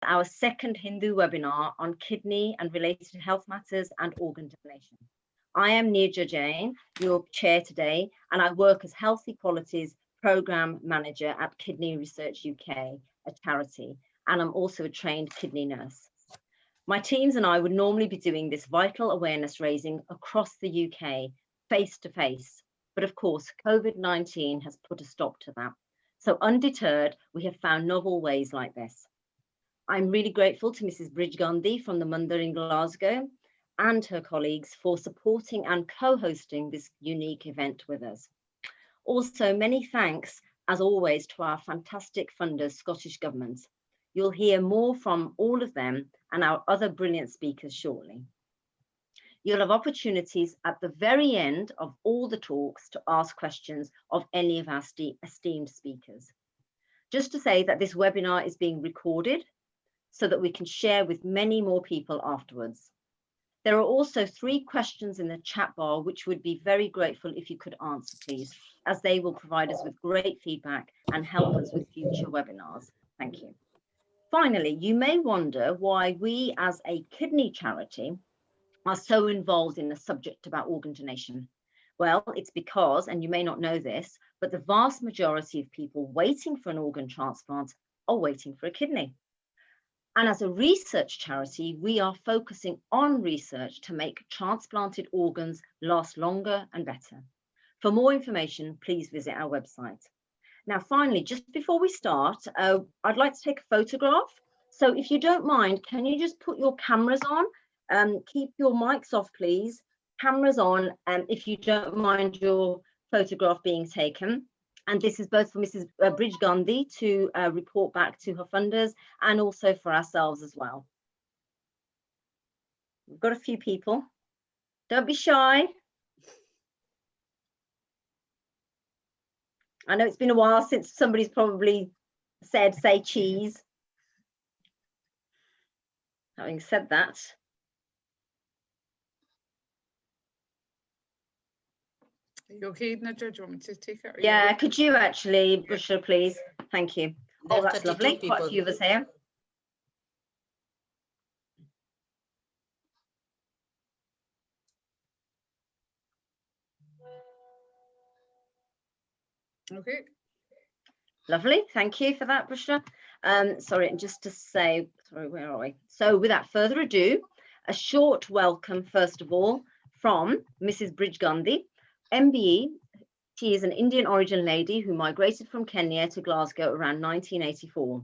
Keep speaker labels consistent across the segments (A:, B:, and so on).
A: our second Hindu webinar on kidney and related health matters and organ donation. I am Nirja Jain, your chair today, and I work as Health Equalities Programme Manager at Kidney Research UK, a charity, and I'm also a trained kidney nurse. My teams and I would normally be doing this vital awareness raising across the UK, face to face, but of course, COVID-19 has put a stop to that. So undeterred, we have found novel ways like this. I'm really grateful to Mrs. Bridge Gandhi from the Mandir in Glasgow and her colleagues for supporting and co-hosting this unique event with us. Also, many thanks, as always, to our fantastic funders, Scottish Government. You'll hear more from all of them and our other brilliant speakers shortly. You'll have opportunities at the very end of all the talks to ask questions of any of our esteemed speakers. Just to say that this webinar is being recorded so that we can share with many more people afterwards. There are also 3 questions in the chat bar, which would be very grateful if you could answer, please, as they will provide us with great feedback and help us with future webinars. Thank you. Finally, you may wonder why we as a kidney charity are so involved in the subject about organ donation. Well, it's because, and you may not know this, but the vast majority of people waiting for an organ transplant are waiting for a kidney. And as a research charity, we are focusing on research to make transplanted organs last longer and better. For more information, please visit our website. Now, finally, just before we start, I'd like to take a photograph. So if you don't mind, can you just put your cameras on? Keep your mics off, please. Cameras on, if you don't mind your photograph being taken. And this is both for Mrs. Bridge Gandhi to report back to her funders and also for ourselves as well. We've got a few people. Don't be shy. I know it's been a while since somebody's probably said, say cheese. Having said that.
B: Are you okay, Nirja? Do you want me to take it?
A: Yeah, could you actually, Bushra, please? Thank you. Oh, that's lovely. Quite a few of us here.
B: Okay.
A: Lovely. Thank you for that, Bushra. Sorry, and just to say, sorry, where are we? So without further ado, a short welcome, first of all, from Mrs. Bridge Gandhi, MBE. She is an Indian origin lady who migrated from Kenya to Glasgow around 1984.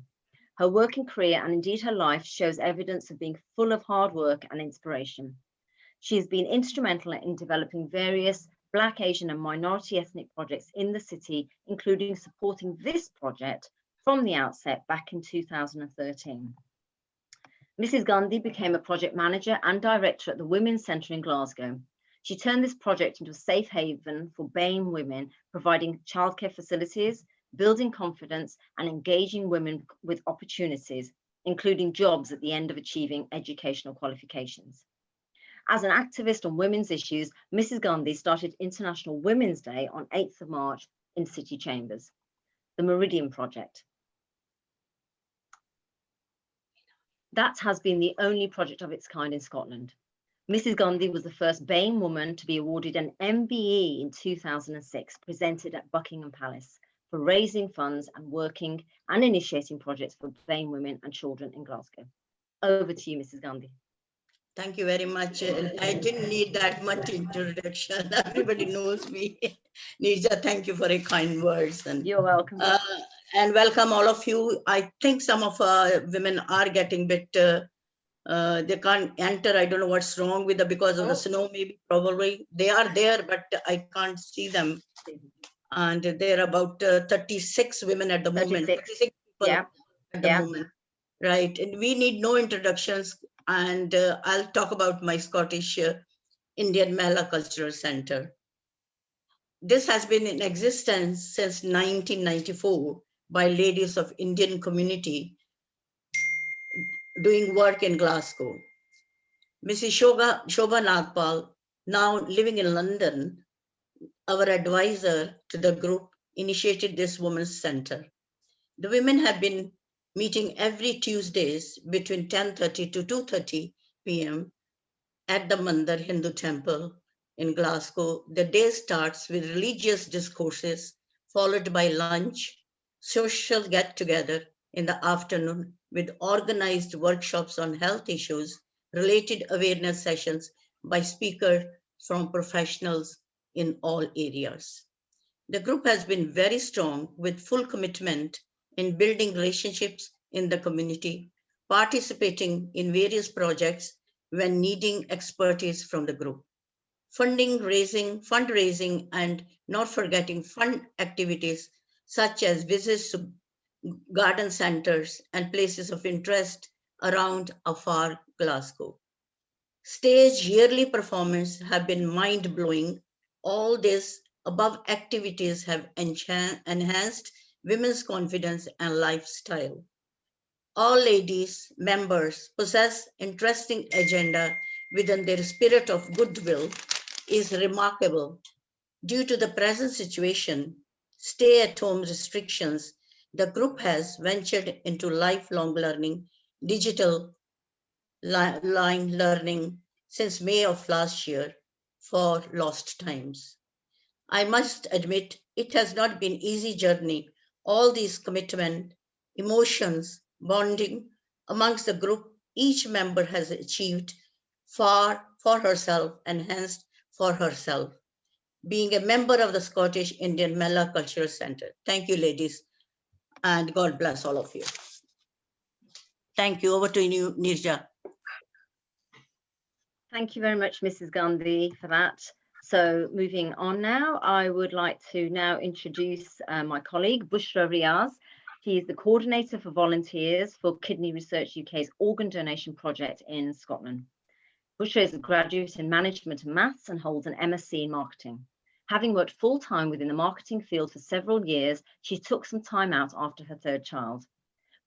A: Her working career and indeed her life shows evidence of being full of hard work and inspiration. She has been instrumental in developing various Black, Asian and minority ethnic projects in the city, including supporting this project from the outset back in 2013. Mrs. Gandhi became a project manager and director at the Women's Centre in Glasgow. She turned this project into a safe haven for BAME women, providing childcare facilities, building confidence and engaging women with opportunities, including jobs at the end of achieving educational qualifications. As an activist on women's issues, Mrs. Gandhi started International Women's Day on 8th of March in City Chambers, the Meridian Project. That has been the only project of its kind in Scotland. Mrs. Gandhi was the first BAME woman to be awarded an MBE in 2006, presented at Buckingham Palace, for raising funds and working and initiating projects for BAME women and children in Glasgow. Over to you, Mrs. Gandhi.
C: Thank you very much. I didn't need that much introduction. Everybody knows me. Nirja, thank you for your kind words. And,
A: you're welcome.
C: And welcome all of you. I think some of women are getting bit, they can't enter. I don't know what's wrong with them because of the snow, maybe, probably. They are there, but I can't see them. And there are about 36 women at the moment. 36 people at the moment. Right. And we need no introductions. And I'll talk about my Scottish Indian Mahila Cultural Centre. This has been in existence since 1994 by ladies of Indian community doing work in Glasgow. Mrs. Shobha Nagpal, now living in London, our advisor to the group, initiated this women's centre. The women have been meeting every Tuesdays between 10:30 to 2:30 p.m. at the Mandir Hindu Temple in Glasgow. The day starts with religious discourses, followed by lunch, social get-together in the afternoon with organized workshops on health issues, related awareness sessions by speakers from professionals in all areas. The group has been very strong with full commitment in building relationships in the community, participating in various projects when needing expertise from the group, fundraising, and not forgetting fun activities such as visits to garden centers and places of interest around afar Glasgow. Stage yearly performance have been mind-blowing. All these above activities have enhanced women's confidence and lifestyle. All ladies members possess interesting agenda within their spirit of goodwill is remarkable. Due to the present situation, stay-at-home restrictions, the group has ventured into lifelong learning, digital line learning since May of last year for lost times. I must admit it has not been easy journey. All these commitment, emotions, bonding amongst the group, each member has achieved far for herself, enhanced for herself, being a member of the Scottish Indian Mela Cultural Centre. Thank you, ladies, and God bless all of you. Thank you. Over to you, Nirja.
A: Thank you very much, Mrs. Gandhi, for that. So moving on now, I would like to now introduce my colleague, Bushra Riaz. He is the coordinator for volunteers for Kidney Research UK's organ donation project in Scotland. Bushra is a graduate in management and maths and holds an MSc in marketing. Having worked full-time within the marketing field for several years, she took some time out after her third child.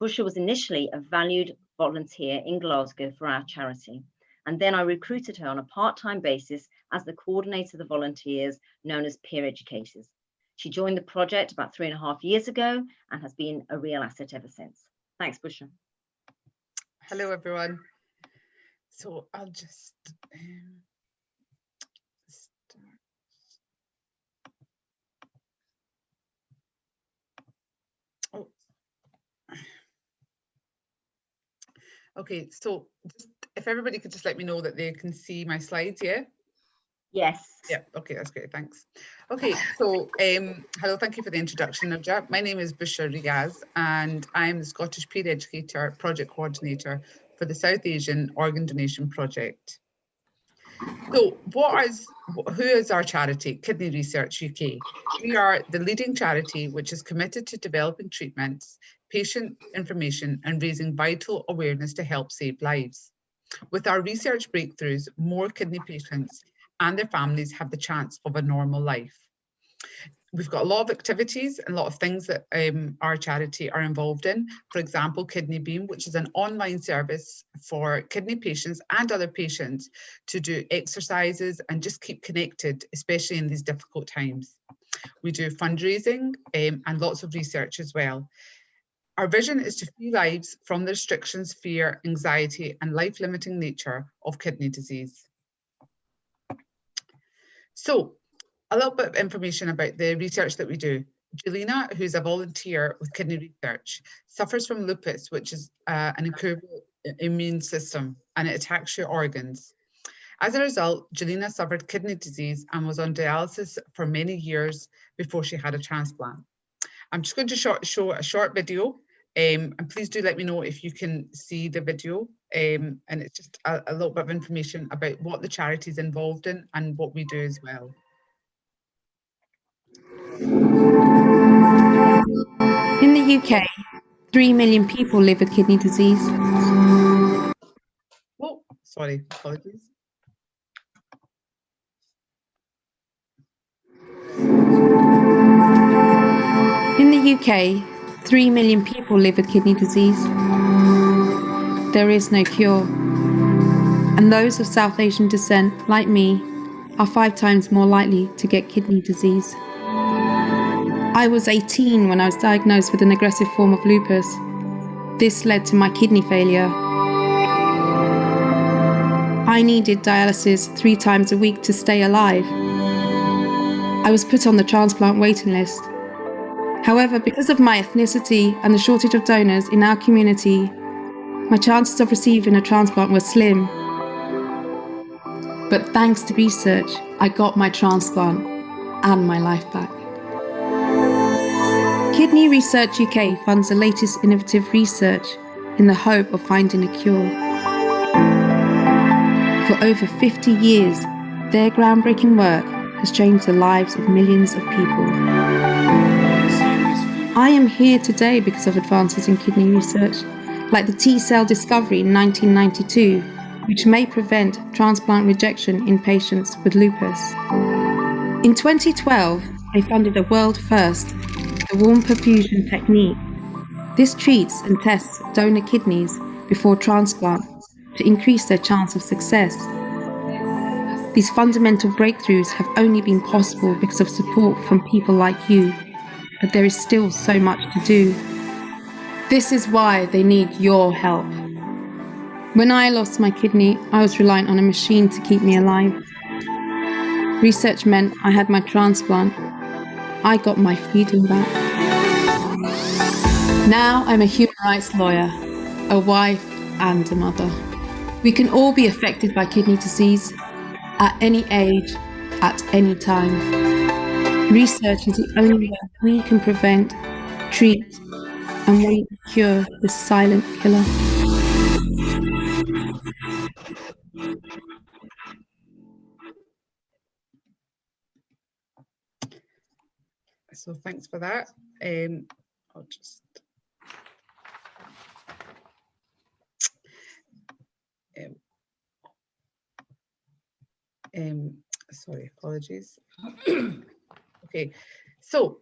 A: Bushra was initially a valued volunteer in Glasgow for our charity, and then I recruited her on a part-time basis as the coordinator of the volunteers known as Peer Educators. She joined the project about 3.5 years ago and has been a real asset ever since. Thanks, Bushra.
B: Hello, everyone. So I'll just start. Oh. Okay, so just, if everybody could just let me know that they can see my slides, yeah?
A: Yes.
B: Yeah, okay, that's great, thanks. Okay, so hello, thank you for the introduction, Nirja. My name is Bushra Riaz, and I'm the Scottish Peer Educator Project Coordinator for the South Asian Organ Donation Project. So who is our charity? Kidney Research UK. We are the leading charity which is committed to developing treatments, patient information, and raising vital awareness to help save lives. With our research breakthroughs, more kidney patients and their families have the chance of a normal life. We've got a lot of activities and a lot of things that our charity are involved in. For example, Kidney Beam, which is an online service for kidney patients and other patients to do exercises and just keep connected, especially in these difficult times. We do fundraising and lots of research as well. Our vision is to free lives from the restrictions, fear, anxiety, and life-limiting nature of kidney disease. So, a little bit of information about the research that we do. Julina, who's a volunteer with Kidney Research, suffers from lupus, which is an incurable immune system, and it attacks your organs. As a result, Julina suffered kidney disease and was on dialysis for many years before she had a transplant. I'm just going to show a short video, and please do let me know if you can see the video. And it's just a little bit of information about what the charity is involved in and what we do as well.
D: In the UK, 3 million people live with kidney disease.
B: Oh, sorry, apologies.
D: In the UK, 3 million people live with kidney disease. There is no cure. And those of South Asian descent, like me, are 5 times more likely to get kidney disease. I was 18 when I was diagnosed with an aggressive form of lupus. This led to my kidney failure. I needed dialysis 3 times a week to stay alive. I was put on the transplant waiting list. However, because of my ethnicity and the shortage of donors in our community, my chances of receiving a transplant were slim. But thanks to research, I got my transplant and my life back. Kidney Research UK funds the latest innovative research in the hope of finding a cure. For over 50 years, their groundbreaking work has changed the lives of millions of people. I am here today because of advances in kidney research, like the T-cell discovery in 1992, which may prevent transplant rejection in patients with lupus. In 2012, they funded a world first, the warm perfusion technique. This treats and tests donor kidneys before transplant to increase their chance of success. These fundamental breakthroughs have only been possible because of support from people like you, but there is still so much to do. This is why they need your help. When I lost my kidney, I was reliant on a machine to keep me alive. Research meant I had my transplant. I got my freedom back. Now I'm a human rights lawyer, a wife and a mother. We can all be affected by kidney disease at any age, at any time. Research is the only way we can prevent, treat, and we cure this silent killer.
B: So thanks for that. I'll just sorry, apologies. Okay, so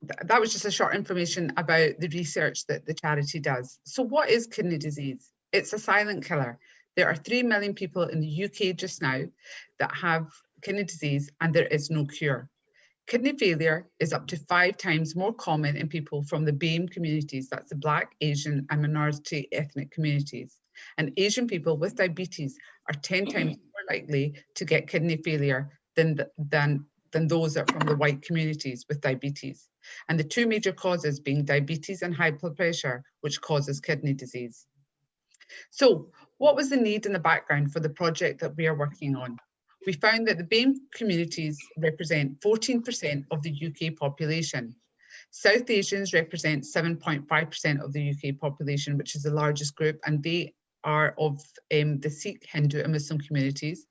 B: that was just a short information about the research that the charity does. So what is kidney disease? It's a silent killer. There are 3 million people in the UK just now that have kidney disease, and there is no cure. Kidney failure is up to 5 times more common in people from the BAME communities, that's the Black, Asian and minority ethnic communities. And Asian people with diabetes are 10 times more likely to get kidney failure than those that are from the white communities with diabetes. And the 2 major causes being diabetes and high blood pressure, which causes kidney disease. So what was the need in the background for the project that we are working on? We found that the BAME communities represent 14% of the UK population. South Asians represent 7.5% of the UK population, which is the largest group, and they are of the Sikh, Hindu and Muslim communities.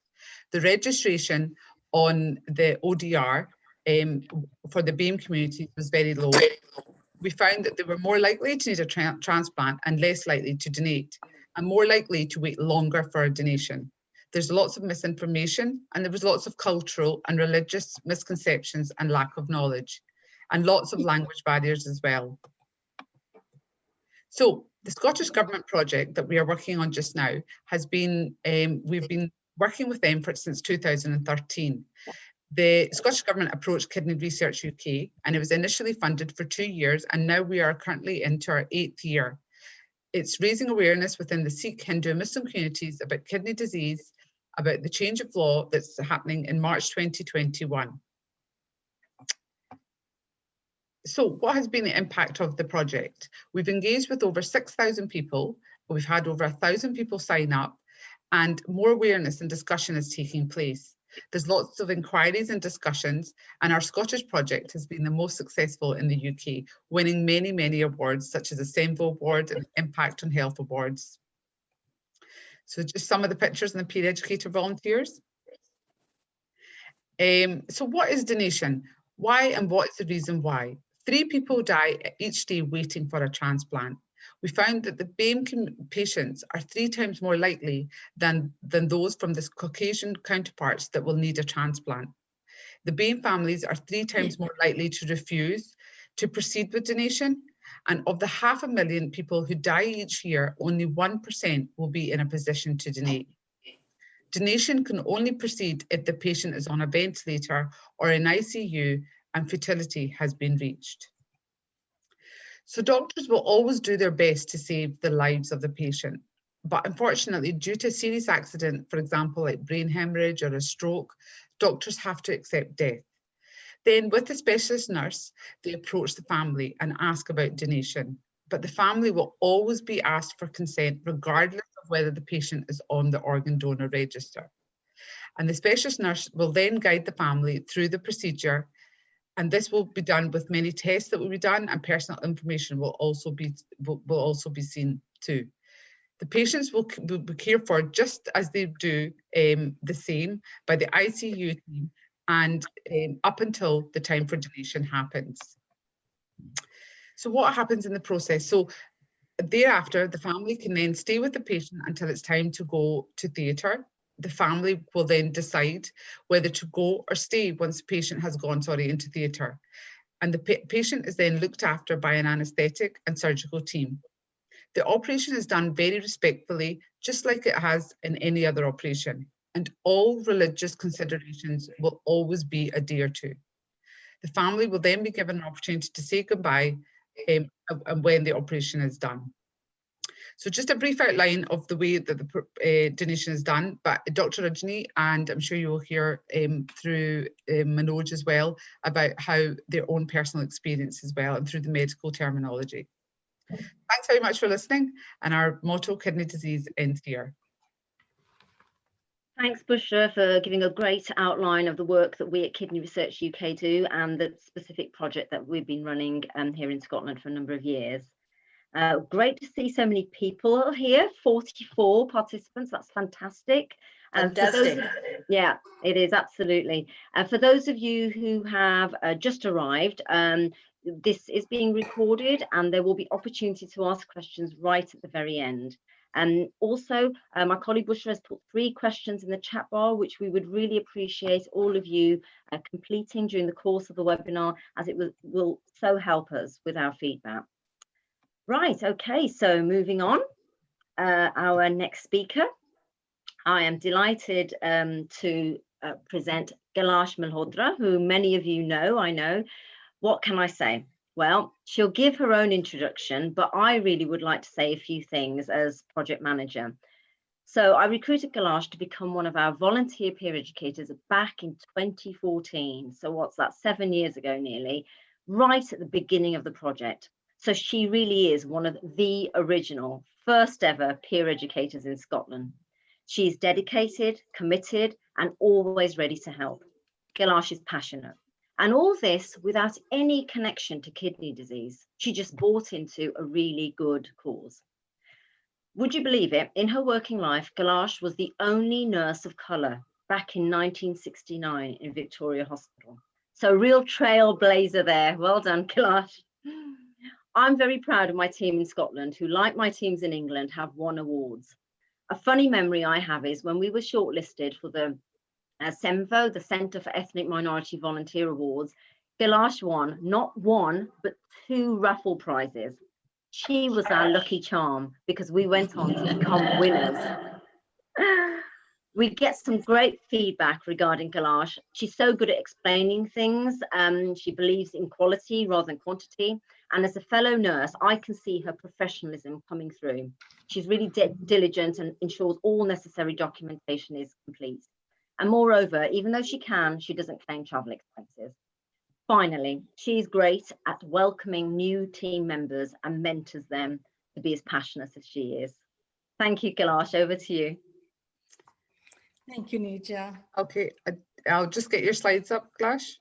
B: The registration on the ODR for the BAME community was very low. We found that they were more likely to need a transplant and less likely to donate, and more likely to wait longer for a donation. There's lots of misinformation, and there was lots of cultural and religious misconceptions and lack of knowledge, and lots of language barriers as well. So the Scottish Government project that we are working on just now has been, we've been working with them since 2013. The Scottish Government approached Kidney Research UK, and it was initially funded for 2 years, and now we are currently into our 8th year. It's raising awareness within the Sikh, Hindu and Muslim communities about kidney disease, about the change of law that's happening in March 2021. So what has been the impact of the project? We've engaged with over 6,000 people. We've had over 1,000 people sign up, and more awareness and discussion is taking place. There's lots of inquiries and discussions, and our Scottish project has been the most successful in the UK, winning many, many awards, such as the SEMVO Award and Impact on Health Awards. So just some of the pictures and the peer educator volunteers. So what is donation? Why and what is the reason why? 3 people die each day waiting for a transplant. We found that the BAME patients are 3 times more likely than those from the Caucasian counterparts that will need a transplant. The BAME families are 3 times more likely to refuse to proceed with donation. And of the 500,000 people who die each year, only 1% will be in a position to donate. Donation can only proceed if the patient is on a ventilator or in ICU and futility has been reached. So doctors will always do their best to save the lives of the patient. But unfortunately, due to a serious accident, for example, like brain hemorrhage or a stroke, doctors have to accept death. Then with the specialist nurse, they approach the family and ask about donation. But the family will always be asked for consent, regardless of whether the patient is on the organ donor register. And the specialist nurse will then guide the family through the procedure. And this will be done with many tests that will be done, and personal information will also be seen too. The patients will be cared for just as they do the same by the ICU team and up until the time for donation happens. So what happens in the process? So thereafter, the family can then stay with the patient until it's time to go to theatre. The family will then decide whether to go or stay once the patient has gone, into theatre. And the patient is then looked after by an anaesthetic and surgical team. The operation is done very respectfully, just like it has in any other operation. And all religious considerations will always be adhered to. The family will then be given an opportunity to say goodbye when the operation is done. So just a brief outline of the way that the donation is done, but Dr. Rajni, and I'm sure you will hear through Manoj as well, about how their own personal experience as well, and through the medical terminology. Thanks very much for listening, and our motto, kidney disease, ends here.
A: Thanks, Bushra, for giving a great outline of the work that we at Kidney Research UK do and the specific project that we've been running here in Scotland for a number of years. Great to see so many people here, 44 participants, that's fantastic.
C: Fantastic.
A: Yeah, it is, absolutely. For those of you who have just arrived, this is being recorded and there will be opportunity to ask questions right at the very end. And also, my colleague Bushra has put 3 questions in the chat bar, which we would really appreciate all of you completing during the course of the webinar, as it will so help us with our feedback. Right, okay, so moving on, our next speaker. I am delighted to present Kailash Malhotra, who many of you know, I know. What can I say? Well, she'll give her own introduction, but I really would like to say a few things as project manager. So I recruited Kailash to become one of our volunteer peer educators back in 2014. So what's that, 7 years ago nearly, right at the beginning of the project. So she really is one of the original, first ever peer educators in Scotland. She's dedicated, committed, and always ready to help. Kailash is passionate. And all this without any connection to kidney disease. She just bought into a really good cause. Would you believe it? In her working life, Kailash was the only nurse of colour back in 1969 in Victoria Hospital. So real trailblazer there. Well done, Kailash. I'm very proud of my team in Scotland, who, like my teams in England, have won awards. A funny memory I have is when we were shortlisted for the CEMVO, the Centre for Ethnic Minority Volunteer Awards, Kailash won not 1, but 2 raffle prizes. She was our lucky charm because we went on to become winners. We get some great feedback regarding Kailash. She's so good at explaining things. She believes in quality rather than quantity. And as a fellow nurse, I can see her professionalism coming through. She's really diligent and ensures all necessary documentation is complete. And moreover, even though she doesn't claim travel expenses. Finally, she's great at welcoming new team members and mentors them to be as passionate as she is. Thank you, Kailash. Over to you.
E: Thank you, Nija.
B: Okay, I'll just get your slides up, Kailash.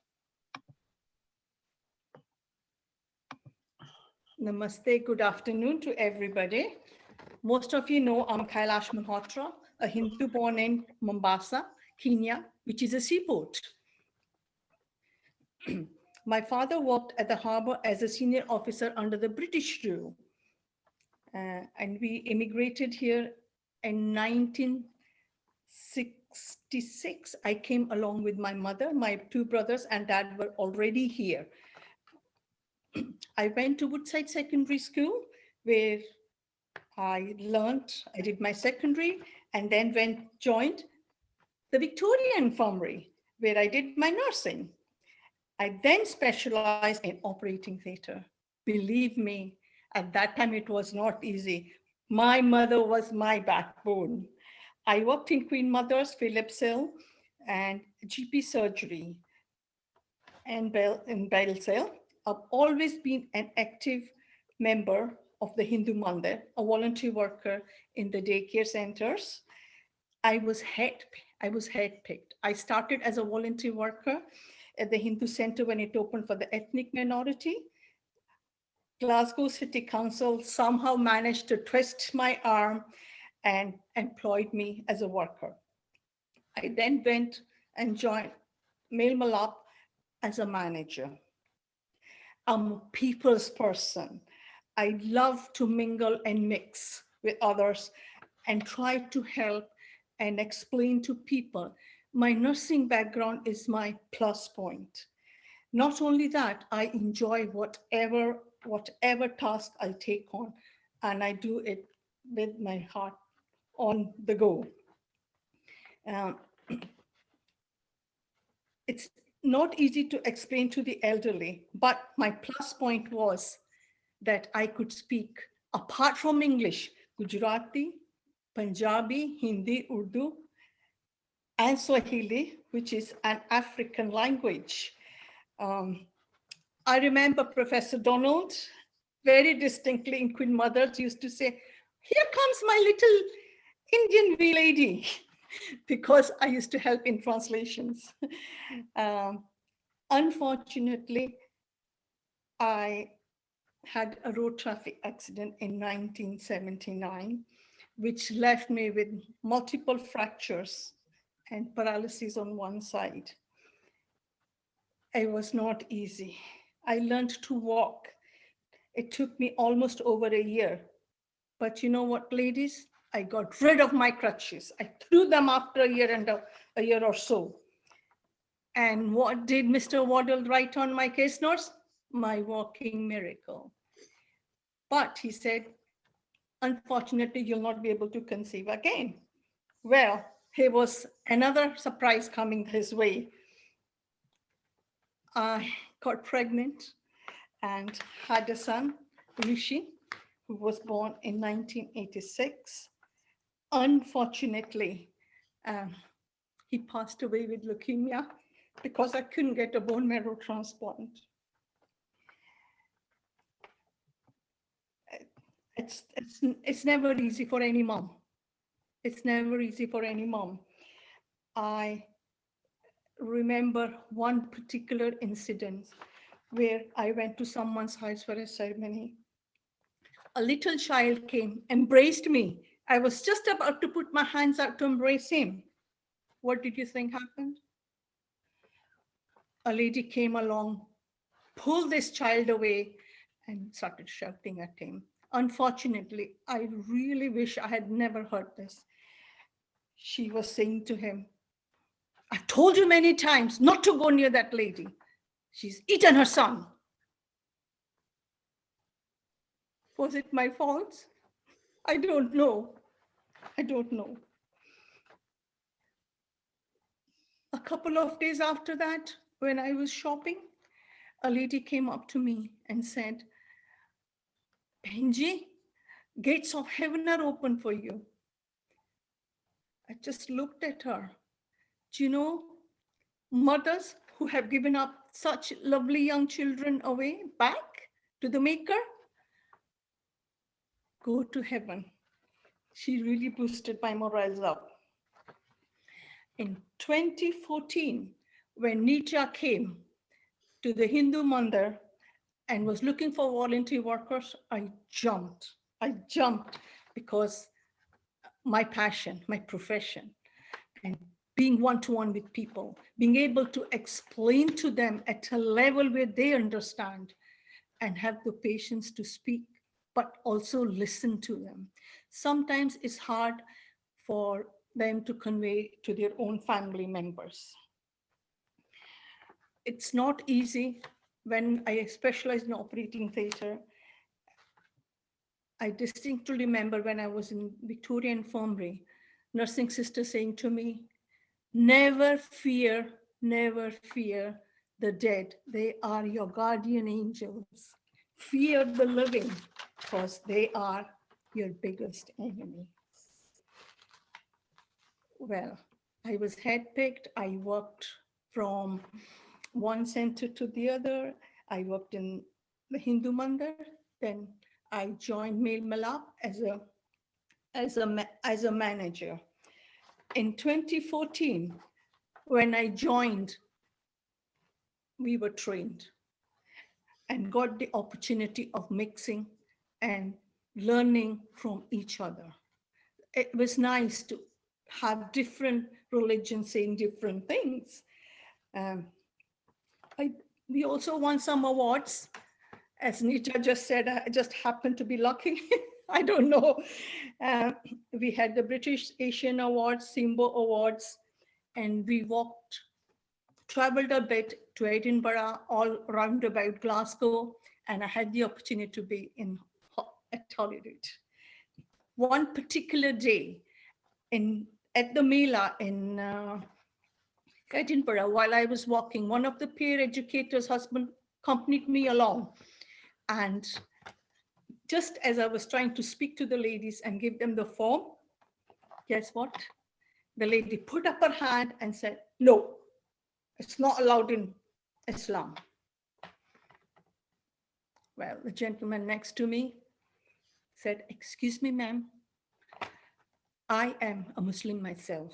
E: Namaste, good afternoon to everybody. Most of you know I'm Kailash Malhotra, a Hindu born in Mombasa, Kenya, which is a seaport. My father worked at the harbor as a senior officer under the British rule. And we immigrated here in 1966. I came along with my mother, my 2 brothers and dad were already here. I went to Woodside Secondary School where I did my secondary and then joined the Victoria Infirmary where I did my nursing. I then specialized in operating theatre. Believe me, at that time it was not easy. My mother was my backbone. I worked in Queen Mother's, Philips Hill, and GP surgery and Bell's Hill. I've always been an active member of the Hindu Mandir, a volunteer worker in the daycare centers. I was handpicked. I started as a volunteer worker at the Hindu Center when it opened for the ethnic minority. Glasgow City Council somehow managed to twist my arm and employed me as a worker. I then went and joined Mail Malap as a manager. I'm a people's person. I love to mingle and mix with others and try to help and explain to people. My nursing background is my plus point. Not only that, I enjoy whatever task I take on, and I do it with my heart on the go. It's not easy to explain to the elderly, but my plus point was that I could speak, apart from English, Gujarati, Punjabi, Hindi, Urdu, and Swahili, which is an African language. I remember Professor Donald very distinctly in Queen Mother's used to say, "Here comes my little Indian wee lady," because I used to help in translations. Unfortunately, I had a road traffic accident in 1979, which left me with multiple fractures and paralysis on one side. It was not easy. I learned to walk. It took me almost over a year. But you know what, ladies? I got rid of my crutches. I threw them after a year or so. And what did Mr. Waddell write on my case notes? My walking miracle. But he said, unfortunately, you'll not be able to conceive again. Well, here was another surprise coming his way. I got pregnant and had a son, Rishi, who was born in 1986. Unfortunately, he passed away with leukemia because I couldn't get a bone marrow transplant. It's never easy for any mom. It's never easy for any mom. I remember one particular incident where I went to someone's house for a ceremony. A little child came, embraced me. I was just about to put my hands out to embrace him. What did you think happened? A lady came along, pulled this child away, and started shouting at him. Unfortunately, I really wish I had never heard this. She was saying to him, "I've told you many times not to go near that lady. She's eaten her son." Was it my fault? I don't know. I don't know. A couple of days after that, when I was shopping, a lady came up to me and said, "Benji, gates of heaven are open for you." I just looked at her. Do you know, mothers who have given up such lovely young children away back to the Maker go to heaven. She really boosted my morals up. In 2014, when Nitya came to the Hindu Mandir and was looking for volunteer workers, I jumped because my passion, my profession, and being one-to-one with people, being able to explain to them at a level where they understand and have the patience to speak, but also listen to them. Sometimes it's hard for them to convey to their own family members. It's not easy. When I specialized in operating theatre, I distinctly remember when I was in Victoria Infirmary, nursing sister saying to me, never fear the dead. They are your guardian angels. fear the living because they are your biggest enemy. Well, I was handpicked. I worked from one center to the other. I worked in the Hindu Mandir. Then I joined Mel Malap as a manager. In 2014, when I joined, we were trained and got the opportunity of mixing and learning from each other. It was nice to have different religions saying different things. We also won some awards. As Nita just said, I just happened to be lucky. I don't know. We had the British Asian Awards, Simbo Awards, and we traveled a bit to Edinburgh, all round about Glasgow, and I had the opportunity to be at Holyrood. One particular day at the Mela in Edinburgh, while I was walking, one of the peer educators' husband accompanied me along. And just as I was trying to speak to the ladies and give them the form, guess what? The lady put up her hand and said, no, it's not allowed in Islam. Well, the gentleman next to me said, excuse me, ma'am, I am a Muslim myself.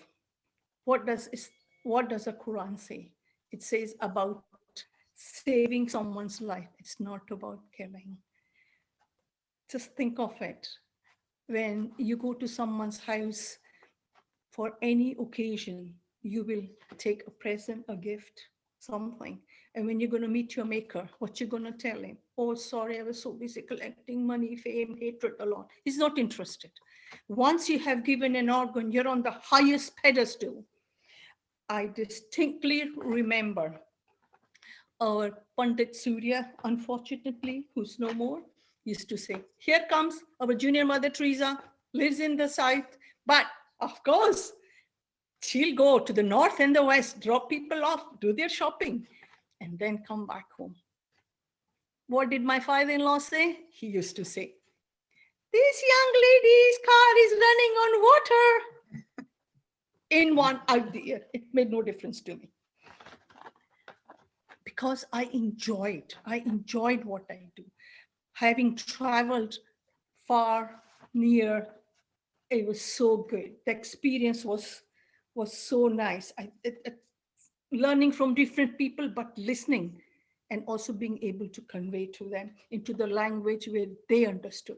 E: What does the Quran say? It says about saving someone's life. It's not about killing. Just think of it. When you go to someone's house for any occasion, you will take a present, a gift, something. And when you're going to meet your maker, what you're going to tell him? Oh, sorry, I was so busy collecting money, fame, hatred, a lot. He's not interested. Once you have given an organ, you're on the highest pedestal. I distinctly remember our Pandit Surya, unfortunately, who's no more, used to say, here comes our junior Mother Teresa, lives in the south, but of course, she'll go to the north and the west, drop people off, do their shopping, and then come back home. What did my father-in-law say? He used to say, this young lady's car is running on water. In one, out the ear. It made no difference to me. Because I enjoyed what I do. Having traveled far, near, it was so good. The experience was so nice. Learning from different people, but listening and also being able to convey to them into the language where they understood.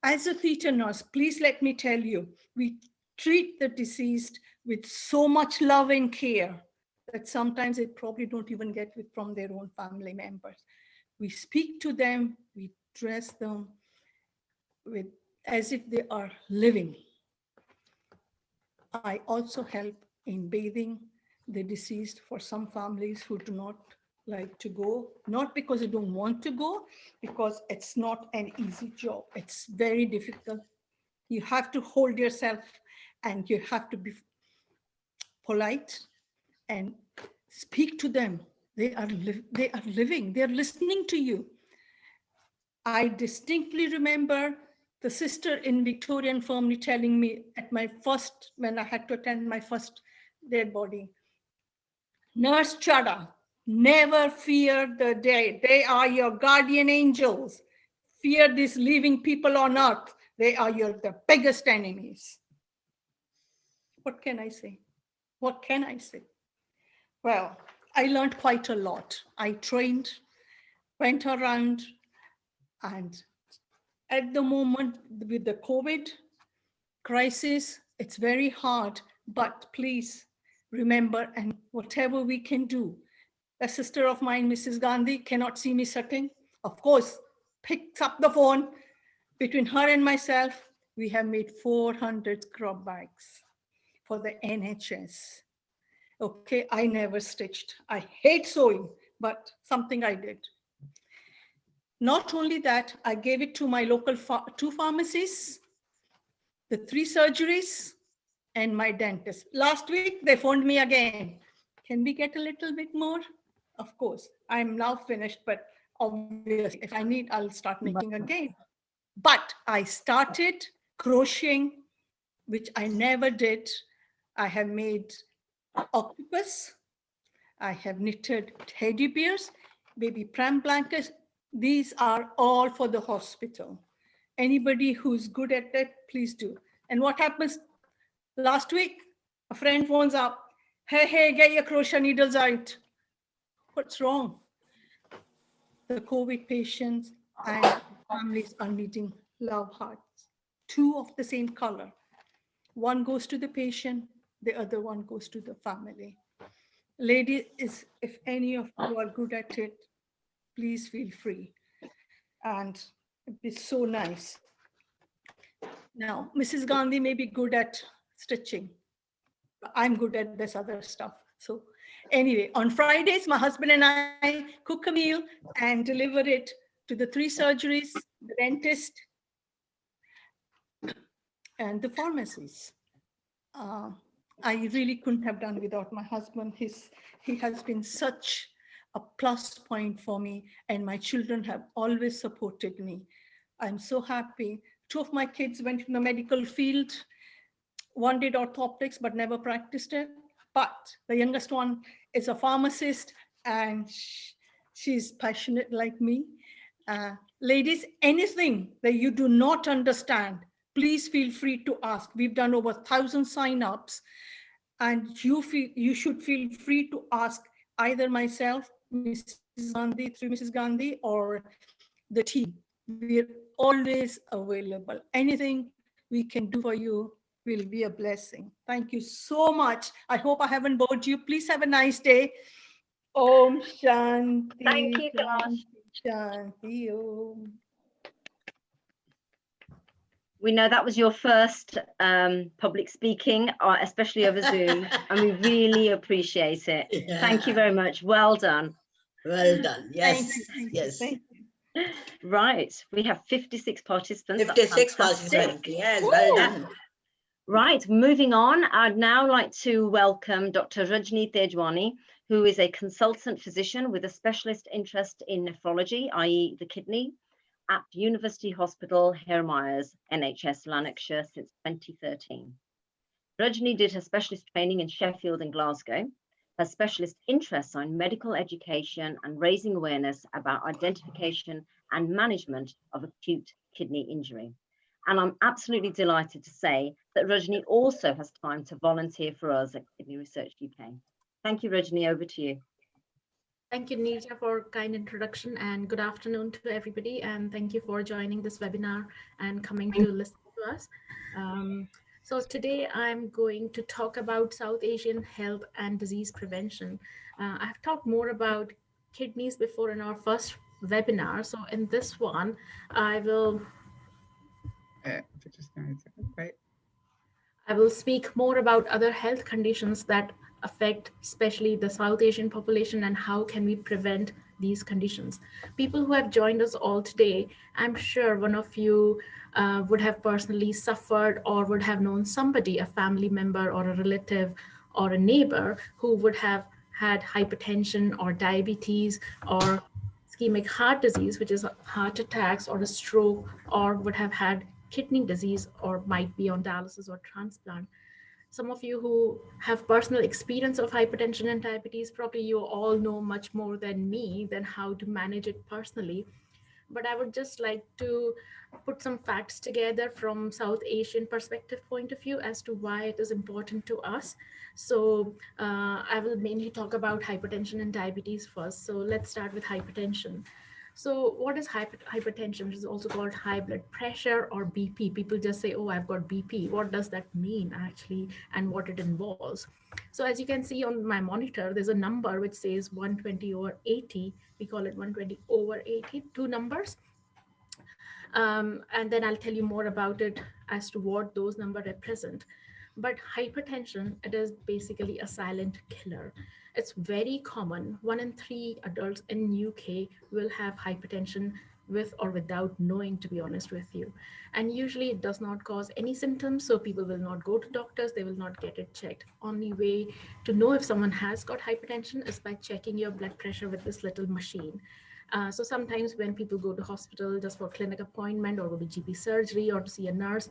E: As a theater nurse, please let me tell you, we treat the deceased with so much love and care that sometimes they probably don't even get it from their own family members. We speak to them, we dress them as if they are living. I also help in bathing the deceased for some families who do not like to go, not because they don't want to go, because it's not an easy job. It's very difficult. You have to hold yourself and you have to be polite and speak to them. They are living, they're listening to you. I distinctly remember the sister in Victoria Infirmary telling me at when I had to attend my first dead body, Nurse Chada, never fear the dead. They are your guardian angels. Fear these living people on earth. They are the biggest enemies. What can I say? What can I say? Well, I learned quite a lot. I trained, went around, and at the moment with the COVID crisis, it's very hard, but please remember, and whatever we can do. A sister of mine, Mrs. Gandhi, cannot see me sitting. Of course, picks up the phone. Between her and myself, we have made 400 scrub bags for the NHS. Okay, I never stitched. I hate sewing, but something I did. Not only that, I gave it to my local 2 pharmacies, the 3 surgeries, and my dentist. Last week, they phoned me again. Can we get a little bit more? Of course, I'm now finished, but Obviously, if I need, I'll start making again. But I started crocheting, which I never did. I have made octopus. I have knitted teddy bears, baby pram blankets. These are all for the hospital. Anybody who's good at that, please do. And what happens last week? A friend phones up, hey, get your crochet needles out. What's wrong? The COVID patients and families are needing love hearts, 2 of the same color. One goes to the patient, the other one goes to the family. Ladies, if any of you are good at it, please feel free. And it's so nice. Now, Mrs. Gandhi may be good at stitching. I'm good at this other stuff. So anyway, on Fridays, my husband and I cook a meal and deliver it to the 3 surgeries, the dentist, and the pharmacies. I really couldn't have done without my husband. He has been such a plus point for me, and my children have always supported me. I'm so happy. 2 of my kids went in the medical field. One did orthoptics, but never practiced it. But the youngest one is a pharmacist, and she's passionate like me. Ladies, anything that you do not understand, please feel free to ask. We've done over 1,000 sign-ups, and you should feel free to ask either myself, Mrs. Gandhi, through Mrs. Gandhi, or the team. We're always available. Anything we can do for you will be a blessing. Thank you so much. I hope I haven't bored you. Please have a nice day. Om Shanti.
A: Thank you, Gosh.
E: Shanti Om.
A: We know that was your first public speaking, especially over Zoom, and we really appreciate it.
C: Yeah.
A: Thank you very much. Well done.
C: Well done. Yes,
E: Thank you.
C: yes.
E: Thank you.
A: Right, we have 56 participants. That's
C: 56
A: fantastic.
C: participants. Yes, well
A: Woo!
C: done.
A: Right, moving on, I'd now like to welcome Dr. Rajni Tejwani, who is a consultant physician with a specialist interest in nephrology, i.e. the kidney, at University Hospital Hairmyres, NHS Lanarkshire since 2013. Rajni did her specialist training in Sheffield and Glasgow. Her specialist interests are in medical education and raising awareness about identification and management of acute kidney injury. And I'm absolutely delighted to say that Rajni also has time to volunteer for us at Kidney Research UK. Thank you, Rajni, over to you.
F: Thank you, Neerja, for kind introduction, and good afternoon to everybody. And thank you for joining this webinar and coming to listen to us. So today I'm going to talk about South Asian health and disease prevention. I've talked more about kidneys before in our first webinar. So in this one, I will speak more about other health conditions that affect especially the South Asian population and how can we prevent these conditions. People who have joined us all today, I'm sure one of you would have personally suffered or would have known somebody, a family member or a relative or a neighbor who would have had hypertension or diabetes or ischemic heart disease, which is heart attacks or a stroke, or would have had kidney disease or might be on dialysis or transplant. Some of you who have personal experience of hypertension and diabetes, probably you all know much more than me than how to manage it personally. But I would just like to put some facts together from South Asian perspective point of view as to why it is important to us. So I will mainly talk about hypertension and diabetes first. So let's start with hypertension. So what is hypertension? It is also called high blood pressure or BP. People just say, oh, I've got BP. What does that mean actually, and what it involves? So as you can see on my monitor, there's a number which says 120/80. We call it 120/80, 2 numbers. And then I'll tell you more about it as to what those numbers represent. But hypertension, it is basically a silent killer. It's very common. 1 in 3 adults in UK will have hypertension with or without knowing, to be honest with you. And usually it does not cause any symptoms, so people will not go to doctors, they will not get it checked. Only way to know if someone has got hypertension is by checking your blood pressure with this little machine. So sometimes when people go to hospital just for clinic appointment or go to GP surgery or to see a nurse,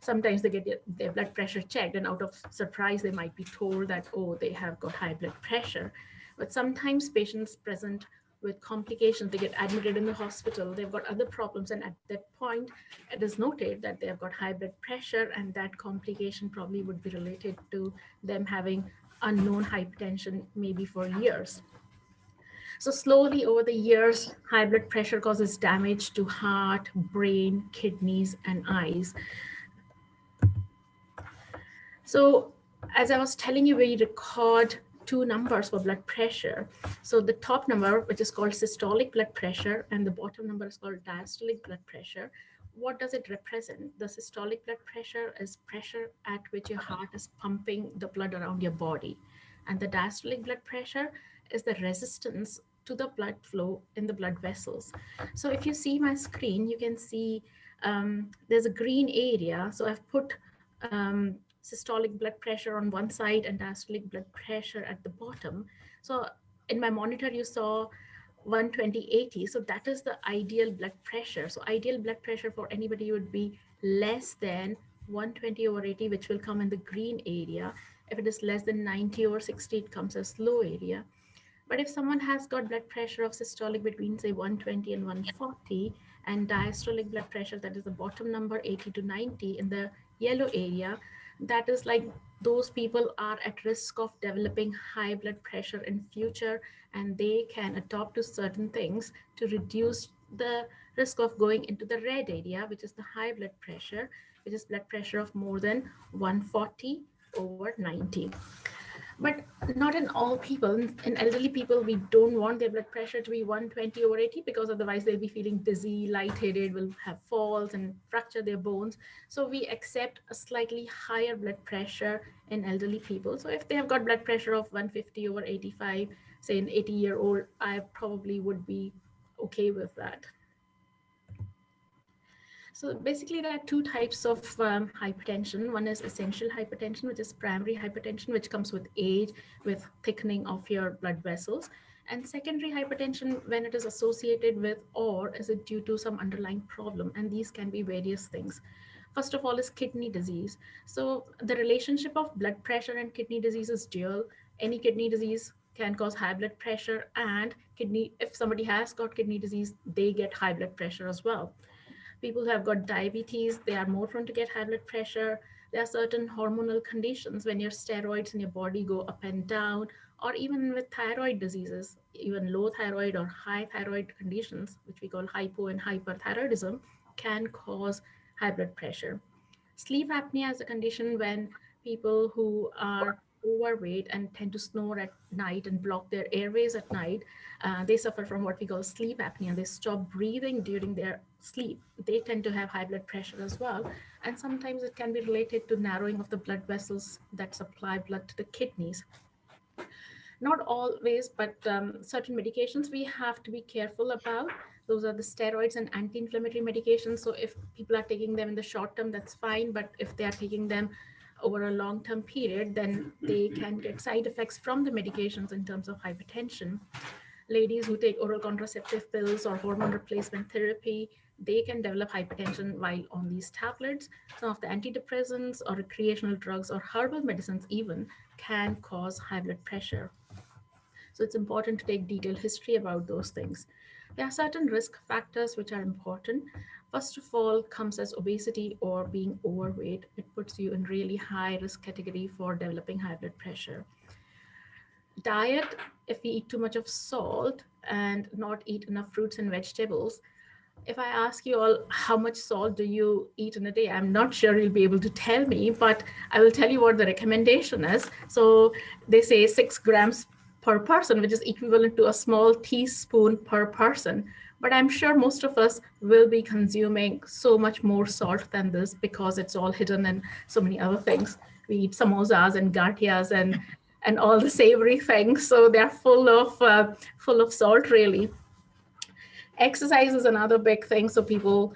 F: sometimes they get their blood pressure checked, and out of surprise, they might be told that, oh, they have got high blood pressure. But sometimes patients present with complications, they get admitted in the hospital, they've got other problems, and at that point, it is noted that they have got high blood pressure, and that complication probably would be related to them having unknown hypertension maybe for years. So slowly over the years, high blood pressure causes damage to heart, brain, kidneys, and eyes. So as I was telling you, we record two numbers for blood pressure. So the top number, which is called systolic blood pressure, and the bottom number is called diastolic blood pressure. What does it represent? The systolic blood pressure is pressure at which your heart is pumping the blood around your body. And the diastolic blood pressure is the resistance to the blood flow in the blood vessels. So if you see my screen, you can see there's a green area. So I've put systolic blood pressure on one side and diastolic blood pressure at the bottom. So in my monitor, you saw 120/80. So that is the ideal blood pressure. So ideal blood pressure for anybody would be less than 120/80, which will come in the green area. If it is less than 90/60, it comes as low area. But if someone has got blood pressure of systolic between say 120 and 140, and diastolic blood pressure, that is the bottom number, 80 to 90 in the yellow area, that is like those people are at risk of developing high blood pressure in future, and they can adopt to certain things to reduce the risk of going into the red area, which is the high blood pressure, which is blood pressure of more than 140/90. But not in all people. In elderly people, we don't want their blood pressure to be 120/80 because otherwise they'll be feeling dizzy, lightheaded, will have falls and fracture their bones. So we accept a slightly higher blood pressure in elderly people. So if they have got blood pressure of 150/85, say an 80-year-old, I probably would be okay with that. So basically there are two types of hypertension. One is essential hypertension, which is primary hypertension, which comes with age, with thickening of your blood vessels. And secondary hypertension, when it is associated with or is it due to some underlying problem. And these can be various things. First of all is kidney disease. So the relationship of blood pressure and kidney disease is dual. Any kidney disease can cause high blood pressure, and if somebody has got kidney disease, they get high blood pressure as well. People who have got diabetes, they are more prone to get high blood pressure. There are certain hormonal conditions when your steroids in your body go up and down, or even with thyroid diseases, even low thyroid or high thyroid conditions, which we call hypo and hyperthyroidism, can cause high blood pressure. Sleep apnea is a condition when people who are overweight and tend to snore at night and block their airways at night, they suffer from what we call sleep apnea. They stop breathing during their sleep. They tend to have high blood pressure as well. And sometimes it can be related to narrowing of the blood vessels that supply blood to the kidneys. Not always, but certain medications we have to be careful about. Those are the steroids and anti-inflammatory medications. So if people are taking them in the short term, that's fine. But if they are taking them over a long-term period, then they can get side effects from the medications in terms of hypertension. Ladies who take oral contraceptive pills or hormone replacement therapy, they can develop hypertension while on these tablets. Some of the antidepressants or recreational drugs or herbal medicines even can cause high blood pressure. So it's important to take detailed history about those things. There are certain risk factors which are important. First of all comes as obesity or being overweight. It puts you in really high risk category for developing high blood pressure. Diet, if we eat too much of salt and not eat enough fruits and vegetables. If I ask you all how much salt do you eat in a day, I'm not sure you'll be able to tell me, but I will tell you what the recommendation is. So they say 6 grams per person, which is equivalent to a small teaspoon per person. But I'm sure most of us will be consuming so much more salt than this because it's all hidden in so many other things. We eat samosas and gatiyas and all the savory things. So they're full of salt, really. Exercise is another big thing. So people,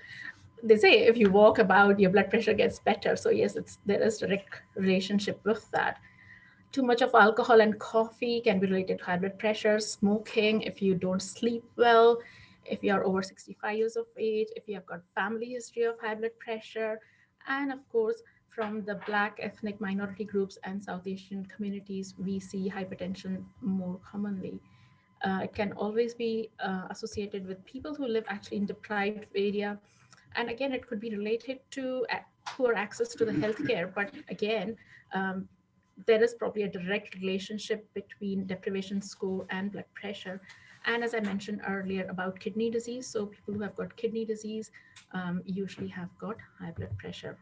F: they say if you walk about, your blood pressure gets better. So yes, there is a direct relationship with that. Too much of alcohol and coffee can be related to high blood pressure. Smoking, if you don't sleep well, if you are over 65 years of age, if you have got family history of high blood pressure, and of course, from the Black ethnic minority groups and South Asian communities, we see hypertension more commonly. It can always be associated with people who live actually in deprived area. And again, it could be related to poor access to the healthcare. But again, there is probably a direct relationship between deprivation score and blood pressure. And as I mentioned earlier about kidney disease, so people who have got kidney disease usually have got high blood pressure.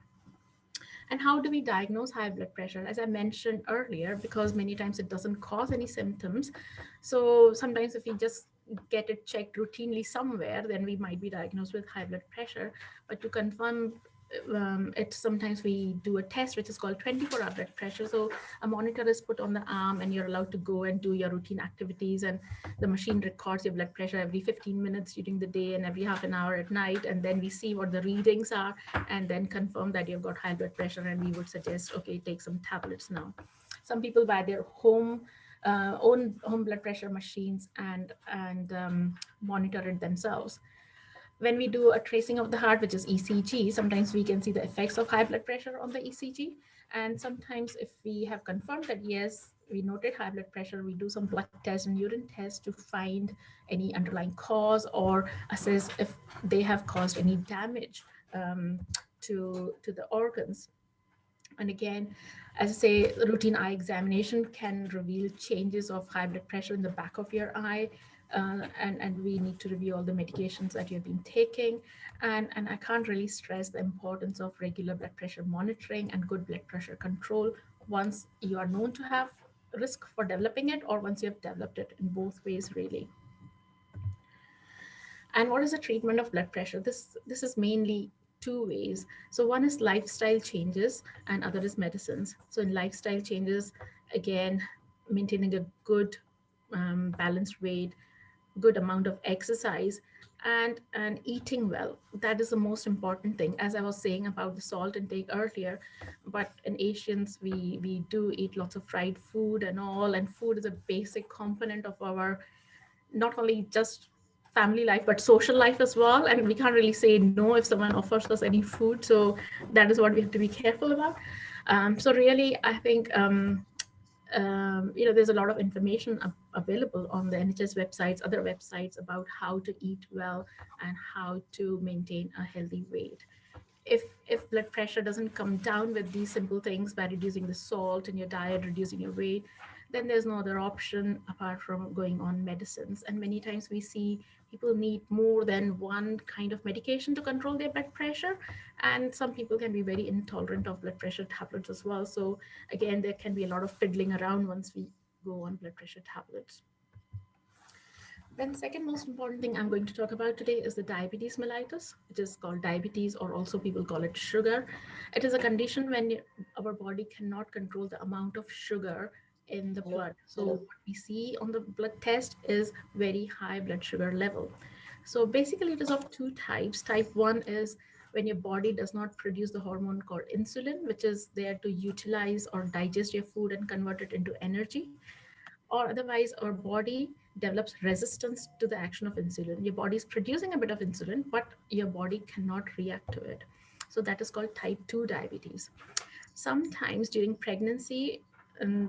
F: And how do we diagnose high blood pressure? As I mentioned earlier, because many times it doesn't cause any symptoms. So sometimes if we just get it checked routinely somewhere, then we might be diagnosed with high blood pressure. But to confirm it, sometimes we do a test which is called 24-hour blood pressure. So a monitor is put on the arm and you're allowed to go and do your routine activities, and the machine records your blood pressure every 15 minutes during the day and every half an hour at night, and then we see what the readings are and then confirm that you've got high blood pressure, and we would suggest, okay, take some tablets now. Some people buy their own home blood pressure machines and monitor it themselves. When we do a tracing of the heart, which is ECG, sometimes we can see the effects of high blood pressure on the ECG. And sometimes if we have confirmed that, yes, we noted high blood pressure, we do some blood tests and urine tests to find any underlying cause or assess if they have caused any damage to the organs. And again, as I say, routine eye examination can reveal changes of high blood pressure in the back of your eye. And we need to review all the medications that you've been taking. And I can't really stress the importance of regular blood pressure monitoring and good blood pressure control once you are known to have risk for developing it, or once you have developed it, in both ways, really. And what is the treatment of blood pressure? This is mainly two ways. So one is lifestyle changes and other is medicines. So in lifestyle changes, again, maintaining a good balanced weight, good amount of exercise, and eating well. That is the most important thing, as I was saying about the salt intake earlier. But in Asians, we do eat lots of fried food and all, and food is a basic component of our not only just family life but social life as well, and we can't really say no if someone offers us any food. So that is what we have to be careful about. So really, I think there's a lot of information available on the NHS websites, other websites, about how to eat well and how to maintain a healthy weight. If blood pressure doesn't come down with these simple things by reducing the salt in your diet, reducing your weight, then there's no other option apart from going on medicines. And many times we see people need more than one kind of medication to control their blood pressure. And some people can be very intolerant of blood pressure tablets as well. So again, there can be a lot of fiddling around once we go on blood pressure tablets. Then second most important thing I'm going to talk about today is the diabetes mellitus, which is called diabetes, or also people call it sugar. It is a condition when our body cannot control the amount of sugar in the blood. So what we see on the blood test is very high blood sugar level. So basically it is of two types. Type 1 is when your body does not produce the hormone called insulin, which is there to utilize or digest your food and convert it into energy. Or otherwise our body develops resistance to the action of insulin. Your body is producing a bit of insulin, but your body cannot react to it. So that is called type 2 diabetes. Sometimes during pregnancy,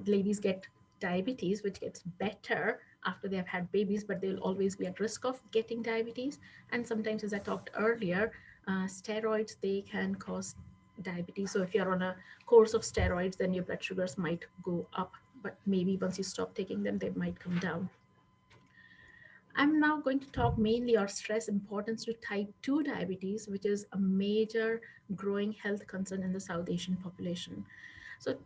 F: ladies get diabetes, which gets better after they have had babies, but they'll always be at risk of getting diabetes. And sometimes, as I talked earlier, steroids, they can cause diabetes. So if you're on a course of steroids, then your blood sugars might go up, but maybe once you stop taking them, they might come down. I'm now going to talk mainly or stress importance to type 2 diabetes, which is a major growing health concern in the South Asian population. So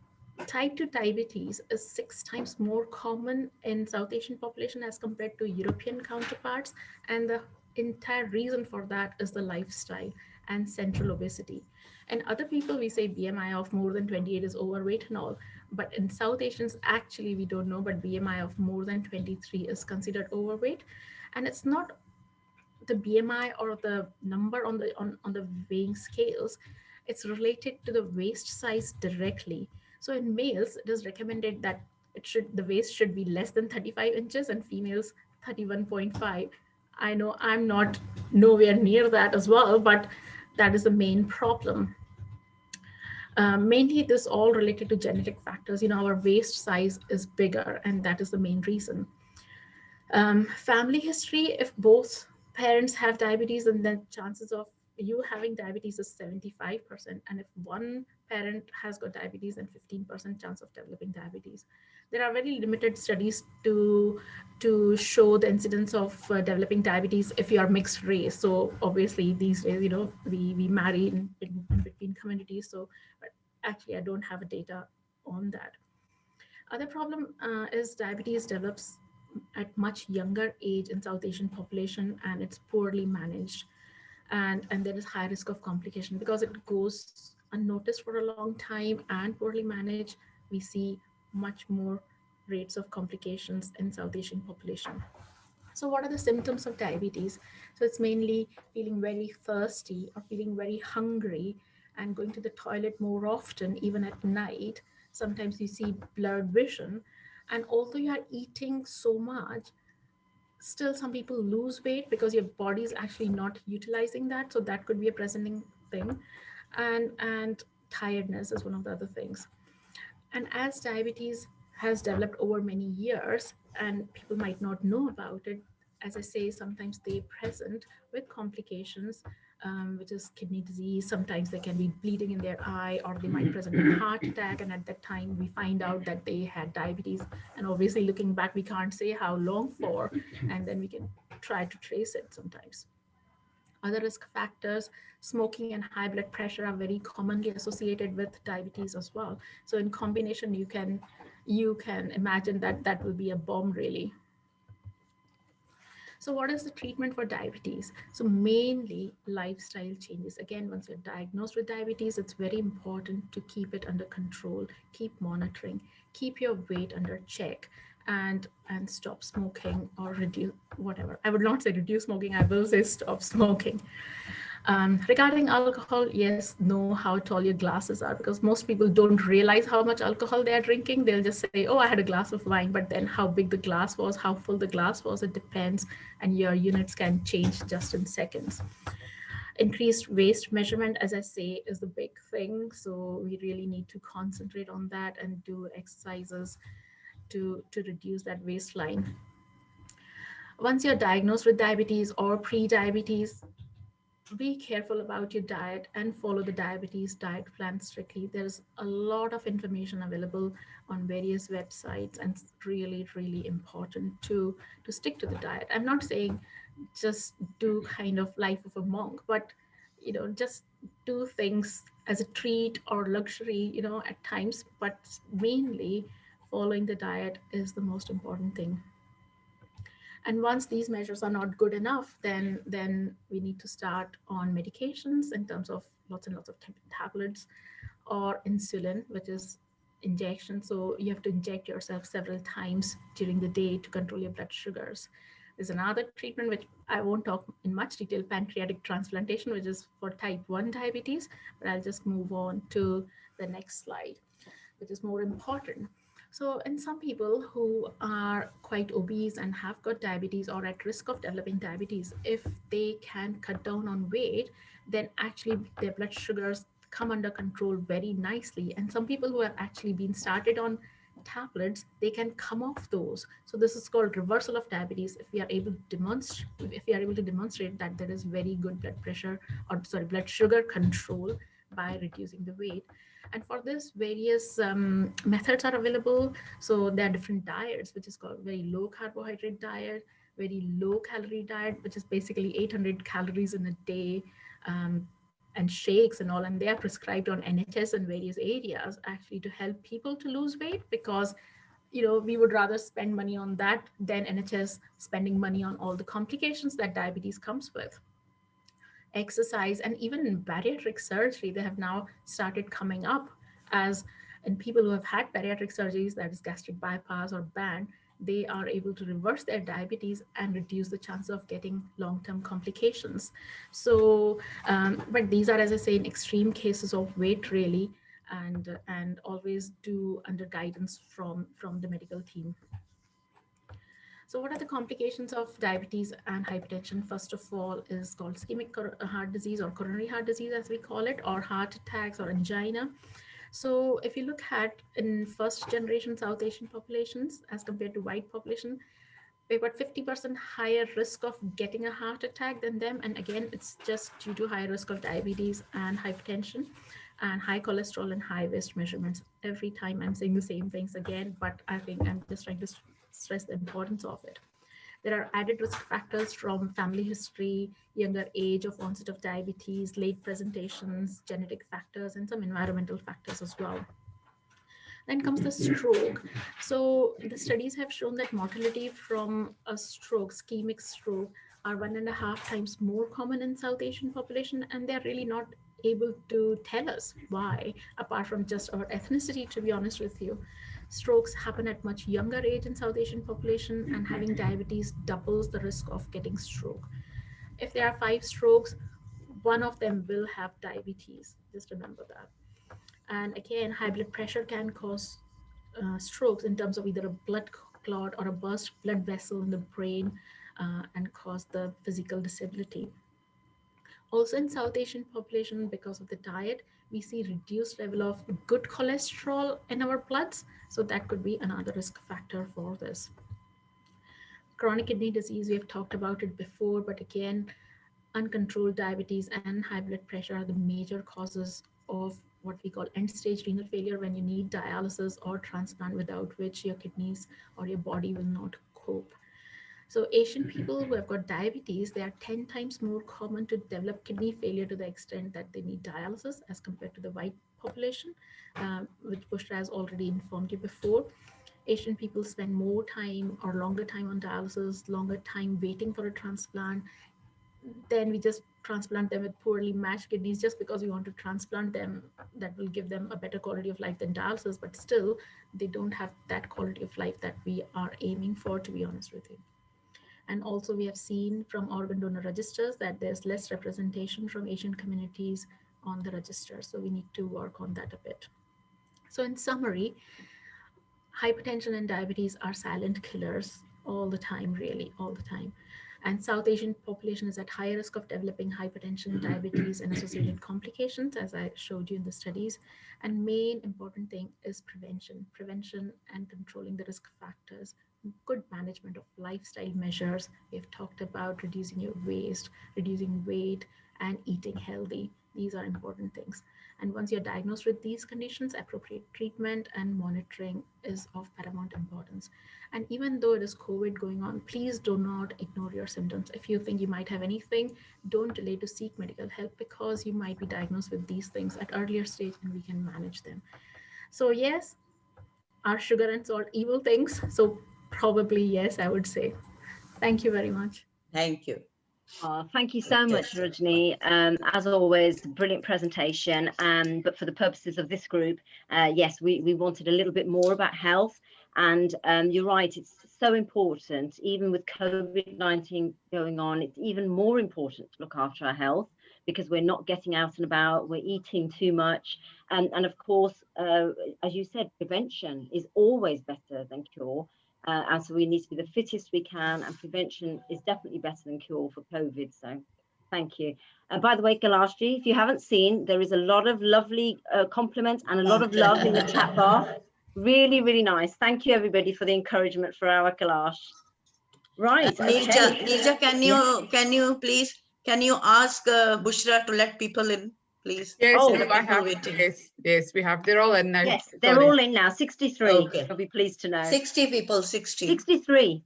F: type 2 diabetes is 6 times more common in South Asian population as compared to European counterparts. And the entire reason for that is the lifestyle and central obesity. And other people, we say BMI of more than 28 is overweight and all. But in South Asians, actually, we don't know, but BMI of more than 23 is considered overweight. And it's not the BMI or the number on the weighing scales. It's related to the waist size directly. So in males, it is recommended that the waist should be less than 35 inches, and females 31.5. I know I'm not nowhere near that as well, but that is the main problem. Mainly this all related to genetic factors. Our waist size is bigger, and that is the main reason. Family history, if both parents have diabetes, and then chances of you having diabetes is 75%. And if one parent has got diabetes, then 15% chance of developing diabetes. There are very limited studies to show the incidence of developing diabetes if you are mixed race. So obviously these days, we marry in between communities. So, but actually I don't have a data on that. Other problem is diabetes develops at much younger age in South Asian population, and it's poorly managed. And there is high risk of complication because it goes unnoticed for a long time and poorly managed. We see much more rates of complications in South Asian population. So what are the symptoms of diabetes? So it's mainly feeling very thirsty or feeling very hungry and going to the toilet more often, even at night. Sometimes you see blurred vision. And although you are eating so much, still some people lose weight because your body is actually not utilizing that. So that could be a presenting thing. And tiredness is one of the other things. And as diabetes has developed over many years and people might not know about it, as I say, sometimes they present with complications, which is kidney disease. Sometimes they can be bleeding in their eye, or they might present a heart attack. And at that time, we find out that they had diabetes. And obviously, looking back, we can't say how long for, and then we can try to trace it sometimes. Other risk factors, smoking and high blood pressure are very commonly associated with diabetes as well. So in combination, you can imagine that that will be a bomb really. So what is the treatment for diabetes? So mainly lifestyle changes. Again, once you're diagnosed with diabetes, it's very important to keep it under control, keep monitoring, keep your weight under check, and stop smoking or reduce whatever. I would not say reduce smoking, I will say stop smoking. Regarding alcohol, yes, know how tall your glasses are, because most people don't realize how much alcohol they are drinking. They'll just say, oh, I had a glass of wine, but then how big the glass was, how full the glass was, it depends, and your units can change just in seconds. Increased waist measurement, as I say, is the big thing. So we really need to concentrate on that and do exercises to reduce that waistline. Once you're diagnosed with diabetes or pre-diabetes, be careful about your diet and follow the diabetes diet plan strictly. There's a lot of information available on various websites, and it's really, really important to stick to the diet. I'm not saying just do kind of life of a monk, but just do things as a treat or luxury, at times, but mainly following the diet is the most important thing. And once these measures are not good enough, then we need to start on medications in terms of lots and lots of tablets, or insulin, which is injection. So you have to inject yourself several times during the day to control your blood sugars. There's another treatment which I won't talk in much detail, pancreatic transplantation, which is for type 1 diabetes, but I'll just move on to the next slide, which is more important. So in some people who are quite obese and have got diabetes or at risk of developing diabetes, if they can cut down on weight, then actually their blood sugars come under control very nicely. And some people who have actually been started on tablets, they can come off those. So this is called reversal of diabetes. If we are able to demonstrate that there is very good blood sugar control by reducing the weight. And for this, various methods are available. So there are different diets, which is called very low carbohydrate diet, very low calorie diet, which is basically 800 calories in a day, and shakes and all. And they are prescribed on NHS and various areas actually to help people to lose weight, because we would rather spend money on that than NHS spending money on all the complications that diabetes comes with. Exercise, and even in bariatric surgery, they have now started coming up as in people who have had bariatric surgeries, that is gastric bypass or band, they are able to reverse their diabetes and reduce the chance of getting long-term complications. So, but these are, as I say, in extreme cases of weight really, and always do under guidance from the medical team. So what are the complications of diabetes and hypertension? First of all is called ischemic heart disease, or coronary heart disease as we call it, or heart attacks or angina. So if you look at in first generation South Asian populations as compared to white population, we've got 50% higher risk of getting a heart attack than them. And again, it's just due to high risk of diabetes and hypertension and high cholesterol and high waist measurements. Every time I'm saying the same things again, but I think I'm just trying to stress the importance of it. There are added risk factors from family history, younger age of onset of diabetes, late presentations, genetic factors, and some environmental factors as well. Then comes the stroke. So the studies have shown that mortality from a stroke, ischemic stroke, are 1.5 times more common in South Asian population, and they're really not able to tell us why, apart from just our ethnicity, to be honest with you. Strokes happen at much younger age in South Asian population, and having diabetes doubles the risk of getting stroke. If there are 5 strokes, 1 of them will have diabetes. Just remember that. And again, high blood pressure can cause strokes in terms of either a blood clot or a burst blood vessel in the brain and cause the physical disability. Also in South Asian population, because of the diet, we see reduced level of good cholesterol in our bloods. So that could be another risk factor for this. Chronic kidney disease, we have talked about it before, but again, uncontrolled diabetes and high blood pressure are the major causes of what we call end-stage renal failure, when you need dialysis or transplant, without which your kidneys or your body will not cope. So Asian people who have got diabetes, they are 10 times more common to develop kidney failure to the extent that they need dialysis as compared to the white population, which Bushra has already informed you before. Asian people spend more time or longer time on dialysis, longer time waiting for a transplant. Then we just transplant them with poorly matched kidneys just because we want to transplant them. That will give them a better quality of life than dialysis, but still they don't have that quality of life that we are aiming for, to be honest with you. And also we have seen from organ donor registers that there's less representation from Asian communities on the register. So we need to work on that a bit. So in summary, hypertension and diabetes are silent killers all the time, really, all the time. And South Asian population is at higher risk of developing hypertension, diabetes, and associated complications, as I showed you in the studies. And main important thing is prevention and controlling the risk factors, good management of lifestyle measures. We've talked about reducing your waste, reducing weight, and eating healthy. These are important things. And once you're diagnosed with these conditions, appropriate treatment and monitoring is of paramount importance. And even though it is COVID going on, please do not ignore your symptoms. If you think you might have anything, don't delay to seek medical help, because you might be diagnosed with these things at earlier stage and we can manage them. So yes, are sugar and salt evil things? So probably yes, I would say. Thank you very much.
C: Thank you.
A: Thank you so much, Rajni. As always, brilliant presentation. But for the purposes of this group, yes, we wanted a little bit more about health. And you're right, it's so important. Even with COVID-19 going on, it's even more important to look after our health, because we're not getting out and about, we're eating too much. And of course, as you said, prevention is always better than cure. And so we need to be the fittest we can, and prevention is definitely better than cure for COVID. So thank you. By the way, Kalashji, if you haven't seen, there is a lot of lovely compliments and a lot of love in the chat bar. Really, really nice. Thank you, everybody, for the encouragement for our Kalash. Right.
C: Neerja, can you please, can you ask Bushra to let people in, please?
B: Yes,
C: Oh,
B: no, I have. Yes, we have. They're all in now.
A: Yes, they're all in now. 63.
C: Okay.
A: You'll be pleased to know.
C: 60 people, 60.
A: 63.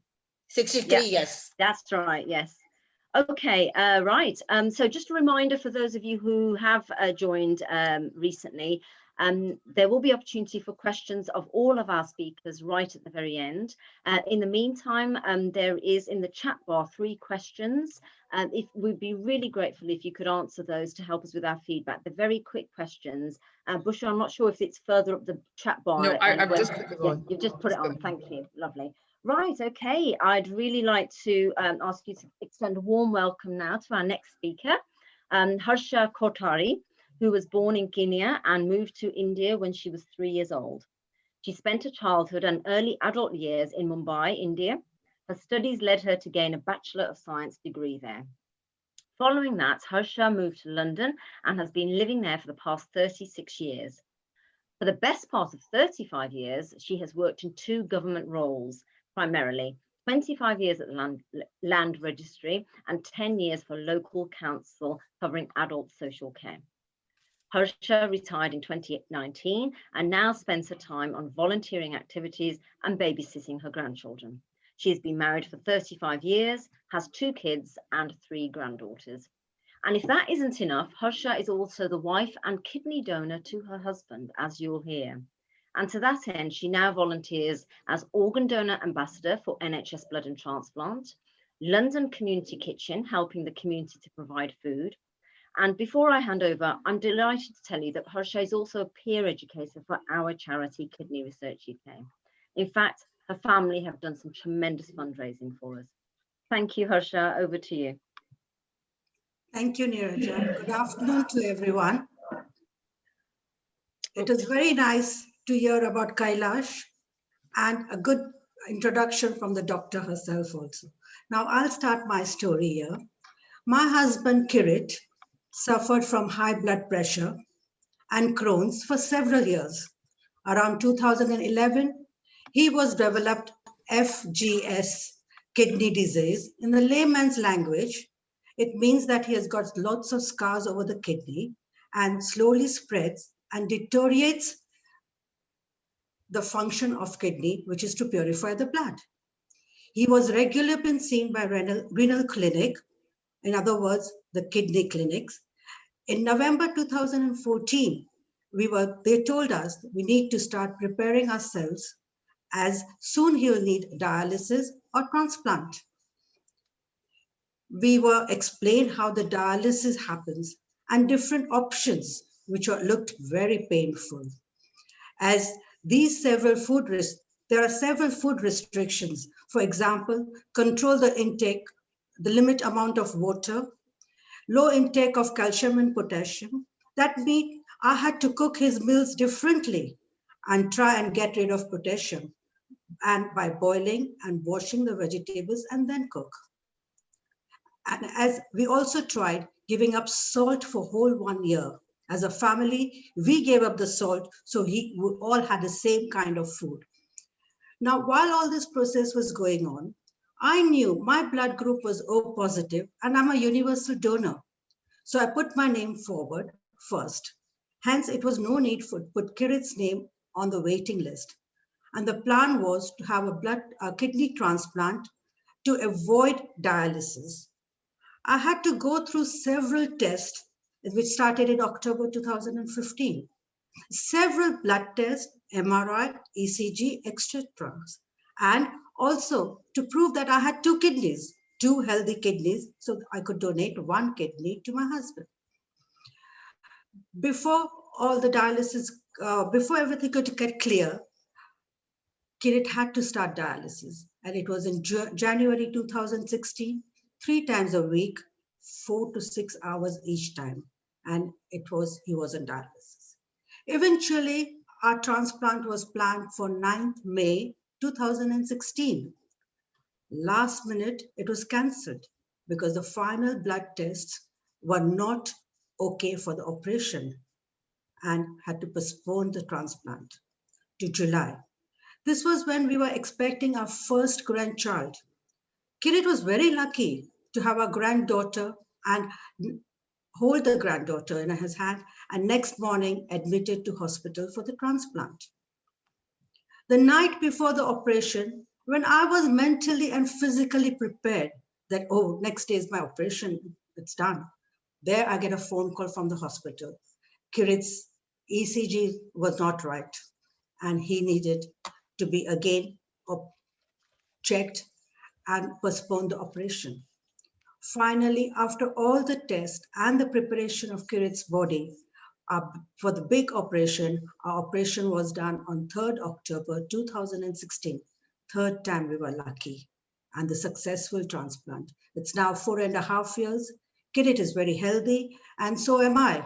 C: 63,
A: Yeah.
C: yes.
A: That's right. Yes. Okay. Right. So just a reminder for those of you who have joined recently. There will be opportunity for questions of all of our speakers right at the very end. In the meantime, there is in the chat bar 3 questions. If we'd be really grateful if you could answer those to help us with our feedback. They're very quick questions. Bushra, I'm not sure if it's further up the chat bar.
B: No, I've just put it on.
A: You've just put it on. Thank you. Lovely. Right. Okay. I'd really like to ask you to extend a warm welcome now to our next speaker, Harsha Kothari, who was born in Guinea and moved to India when she was 3 years old. She spent her childhood and early adult years in Mumbai, India. Her studies led her to gain a Bachelor of Science degree there. Following that, Harsha moved to London and has been living there for the past 36 years. For the best part of 35 years, she has worked in 2 government roles, primarily 25 years at the Land Registry and 10 years for local council covering adult social care. Harsha retired in 2019 and now spends her time on volunteering activities and babysitting her grandchildren. She has been married for 35 years, has 2 kids and 3 granddaughters. And if that isn't enough, Harsha is also the wife and kidney donor to her husband, as you'll hear. And to that end, she now volunteers as organ donor ambassador for NHS Blood and Transplant, London Community Kitchen, helping the community to provide food. And before I hand over, I'm delighted to tell you that Harsha is also a peer educator for our charity, Kidney Research UK. In fact, her family have done some tremendous fundraising for us. Thank you, Harsha. Over to you.
G: Thank you, Neeraja. Good afternoon to everyone. It is very nice to hear about Kailash and a good introduction from the doctor herself also. Now I'll start my story here. My husband, Kirit, suffered from high blood pressure and Crohn's for several years. Around 2011, he was developed FGS, kidney disease. In the layman's language, it means that he has got lots of scars over the kidney and slowly spreads and deteriorates the function of kidney, which is to purify the blood. He was regularly been seen by renal clinic, in other words, the kidney clinics. In November 2014, they told us we need to start preparing ourselves as soon he'll need dialysis or transplant. We were explained how the dialysis happens and different options, which looked very painful. As these there are several food restrictions. For example, control the intake, the limit amount of water, low intake of calcium and potassium. That means I had to cook his meals differently and try and get rid of potassium, and by boiling and washing the vegetables and then cook. And as we also tried giving up salt for whole 1 year. As a family, we gave up the salt, so we all had the same kind of food. Now, while all this process was going on, I knew my blood group was O positive and I'm a universal donor. So I put my name forward first. Hence, it was no need to put Kirit's name on the waiting list. And the plan was to have a kidney transplant to avoid dialysis. I had to go through several tests, which started in October 2015. Several blood tests, MRI, ECG, etc. And also to prove that I had 2 kidneys, 2 healthy kidneys, so I could donate 1 kidney to my husband. Before all the dialysis, before everything could get clear, Kirit had to start dialysis. And it was in January 2016, 3 times a week, 4 to 6 hours each time. And he was on dialysis. Eventually, our transplant was planned for 9th May 2016. Last minute, it was cancelled because the final blood tests were not okay for the operation and had to postpone the transplant to July. This was when we were expecting our first grandchild. Kirit was very lucky to have a granddaughter and hold the granddaughter in his hand, and next morning admitted to hospital for the transplant. The night before the operation, when I was mentally and physically prepared that, oh, next day is my operation, it's done. There I get a phone call from the hospital. Kirit's ECG was not right, and he needed to be again checked and postpone the operation. Finally, after all the tests and the preparation of Kirit's body for the big operation, our operation was done on 3rd October 2016. 3rd time we were lucky, and the successful transplant. It's now 4.5 years. Kirit is very healthy, and so am I.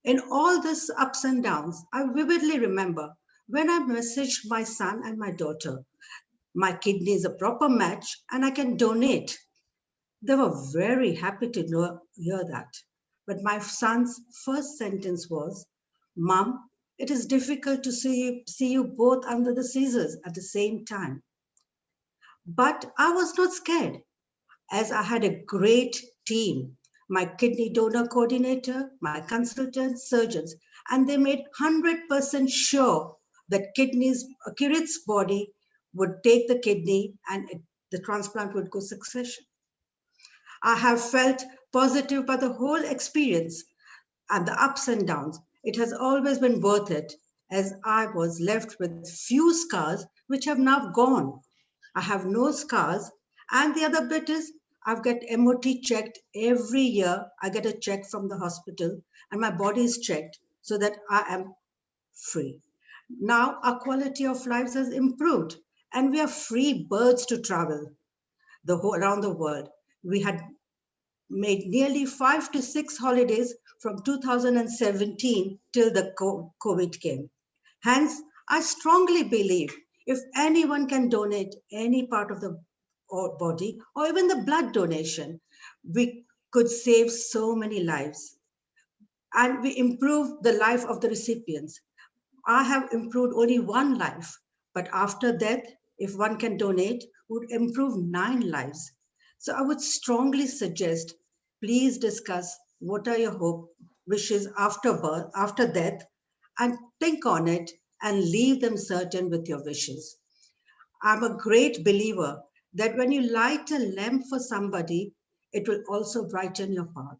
G: In all this ups and downs, I vividly remember when I messaged my son and my daughter. my kidney is a proper match and I can donate. They were very happy to hear that. But my son's first sentence was, "Mom, it is difficult to see you both under the scissors at the same time." But I was not scared, as I had a great team, my kidney donor coordinator, my consultants, surgeons, and they made 100% sure that Kirit's body would take the kidney and the transplant would go succession. I have felt positive by the whole experience and the ups and downs. It has always been worth it, as I was left with few scars which have now gone. I have no scars. And the other bit is I've got MOT checked every year. I get a check from the hospital and my body is checked so that I am free. Now our quality of lives has improved and we are free birds to travel around the world. We had made nearly 5 to 6 holidays from 2017 till the COVID came. Hence, I strongly believe if anyone can donate any part of the body or even the blood donation, we could save so many lives. And we improve the life of the recipients. I have improved only one life, but after death, if one can donate, would improve 9 lives. So I would strongly suggest, please discuss what are your wishes after birth, after death, and think on it and leave them certain with your wishes. I'm a great believer that when you light a lamp for somebody, it will also brighten your path.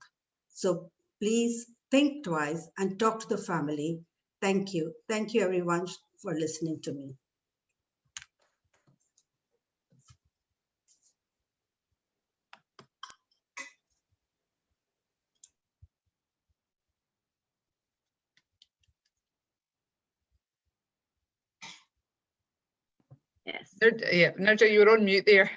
G: So please think twice and talk to the family. Thank you. Thank you everyone for listening to me.
A: Yes.
B: Yeah, Nirja, you're on mute there.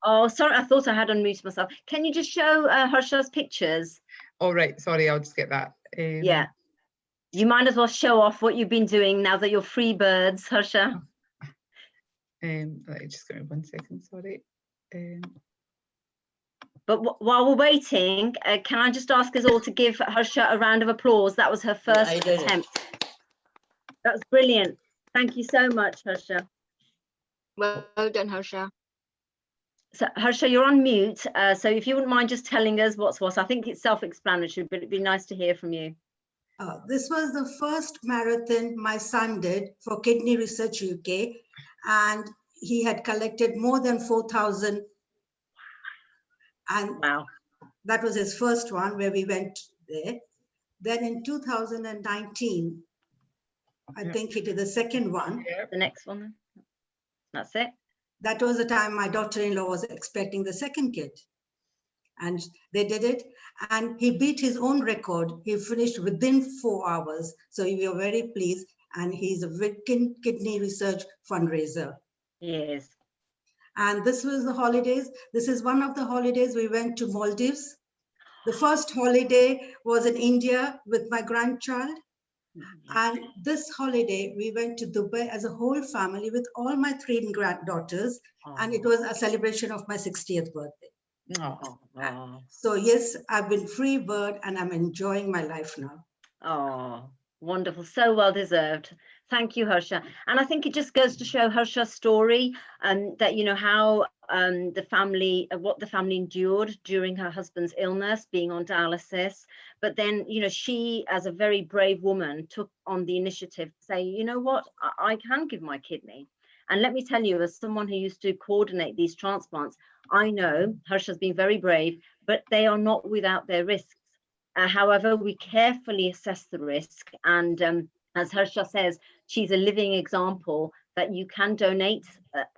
A: Oh, sorry, I thought I had unmuted myself. Can you just show Harsha's pictures?
B: All right, sorry, I'll just get that.
A: Yeah. You might as well show off what you've been doing now that you're free birds, Harsha.
B: Just give me 1 second, sorry.
A: But while we're waiting, can I just ask us all to give Harsha a round of applause? That was her first attempt. That was brilliant. Thank you so much, Harsha.
H: Well done, Harsha.
A: So Harsha, you're on mute. So if you wouldn't mind just telling us what's what, I think it's self-explanatory, but it'd be nice to hear from you.
G: This was the first marathon my son did for Kidney Research UK, and he had collected more than 4,000. And
A: wow,
G: that was his first one where we went there. Then in 2019, I think he did the second one.
A: The next one then. That's it.
G: That was the time my daughter-in-law was expecting the second kid. And they did it. And he beat his own record. He finished within 4 hours. So we were very pleased. And he's a kidney research fundraiser.
A: Yes.
G: And this was the holidays. This is one of the holidays we went to Maldives. The first holiday was in India with my grandchild. And this holiday, we went to Dubai as a whole family with all my 3 granddaughters. Oh. And it was a celebration of my 60th birthday.
A: Oh.
G: So yes, I've been free bird and I'm enjoying my life now.
A: Oh, wonderful. So well deserved. Thank you, Harsha. And I think it just goes to show Harsha's story, that, you know, how the family, what the family endured during her husband's illness, being on dialysis. But then, you know, she, as a very brave woman, took on the initiative to say, you know what, I can give my kidney. And let me tell you, as someone who used to coordinate these transplants, I know Harsha's been very brave, but they are not without their risks. However, we carefully assess the risk. And as Harsha says, she's a living example that you can donate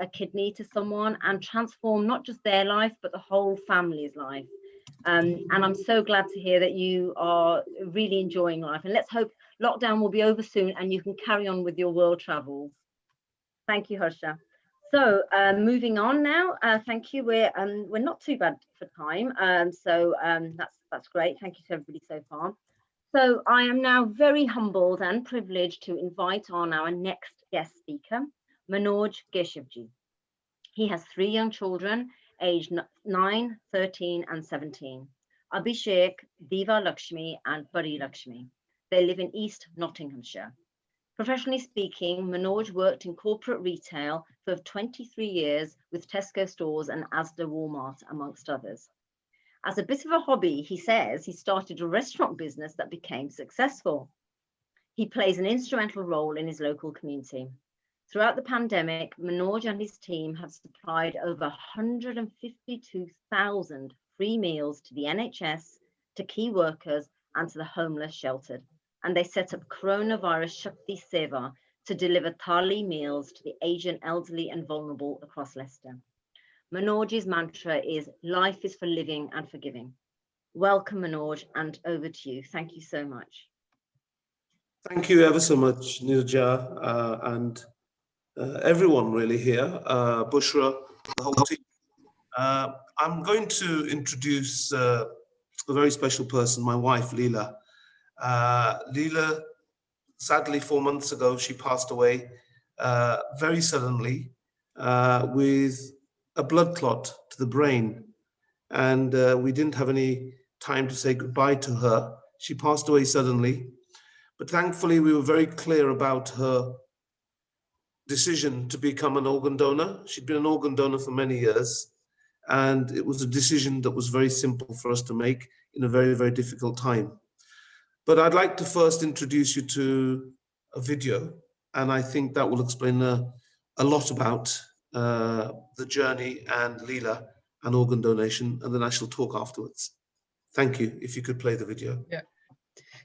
A: a kidney to someone and transform not just their life, but the whole family's life. And I'm so glad to hear that you are really enjoying life. And let's hope lockdown will be over soon and you can carry on with your world travels. Thank you, Harsha. So moving on now, thank you. We're not too bad for time, so that's great. Thank you to everybody so far. So I am now very humbled and privileged to invite on our next guest speaker, Manoj Keshavji. He has 3 young children, aged 9, 13 and 17. Abhishek, Diva Lakshmi and Pari Lakshmi. They live in East Nottinghamshire. Professionally speaking, Manoj worked in corporate retail for 23 years with Tesco stores and Asda Walmart, amongst others. As a bit of a hobby, he says he started a restaurant business that became successful. He plays an instrumental role in his local community. Throughout the pandemic, Manoj and his team have supplied over 152,000 free meals to the NHS, to key workers and to the homeless sheltered. And they set up Coronavirus Shakti Seva to deliver thali meals to the Asian elderly and vulnerable across Leicester. Manoj's mantra is life is for living and for giving. Welcome, Manoj, and over to you. Thank you so much.
I: Thank you ever so much, Nirja, and everyone really here, Bushra, the whole team. I'm going to introduce a very special person, my wife, Leela. Leela, sadly, 4 months ago, she passed away very suddenly with a blood clot to the brain. And we didn't have any time to say goodbye to her. She passed away suddenly. But thankfully, we were very clear about her decision to become an organ donor. She'd been an organ donor for many years. And it was a decision that was very simple for us to make in a very, very difficult time. But I'd like to first introduce you to a video, and I think that will explain a lot about the journey and Leela and organ donation, and then I shall talk afterwards. Thank you. If you could play the video.
B: Yeah.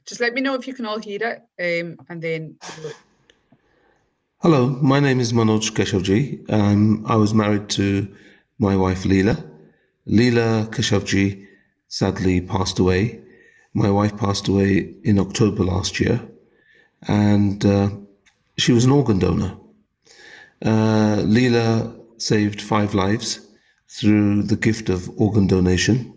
B: Just let me know if you can all hear it, and then.
J: Hello, my name is Manoj Keshavji. I was married to my wife Leela. Leela Keshavji sadly passed away. My wife passed away in October last year, and she was an organ donor. Leela saved 5 lives through the gift of organ donation.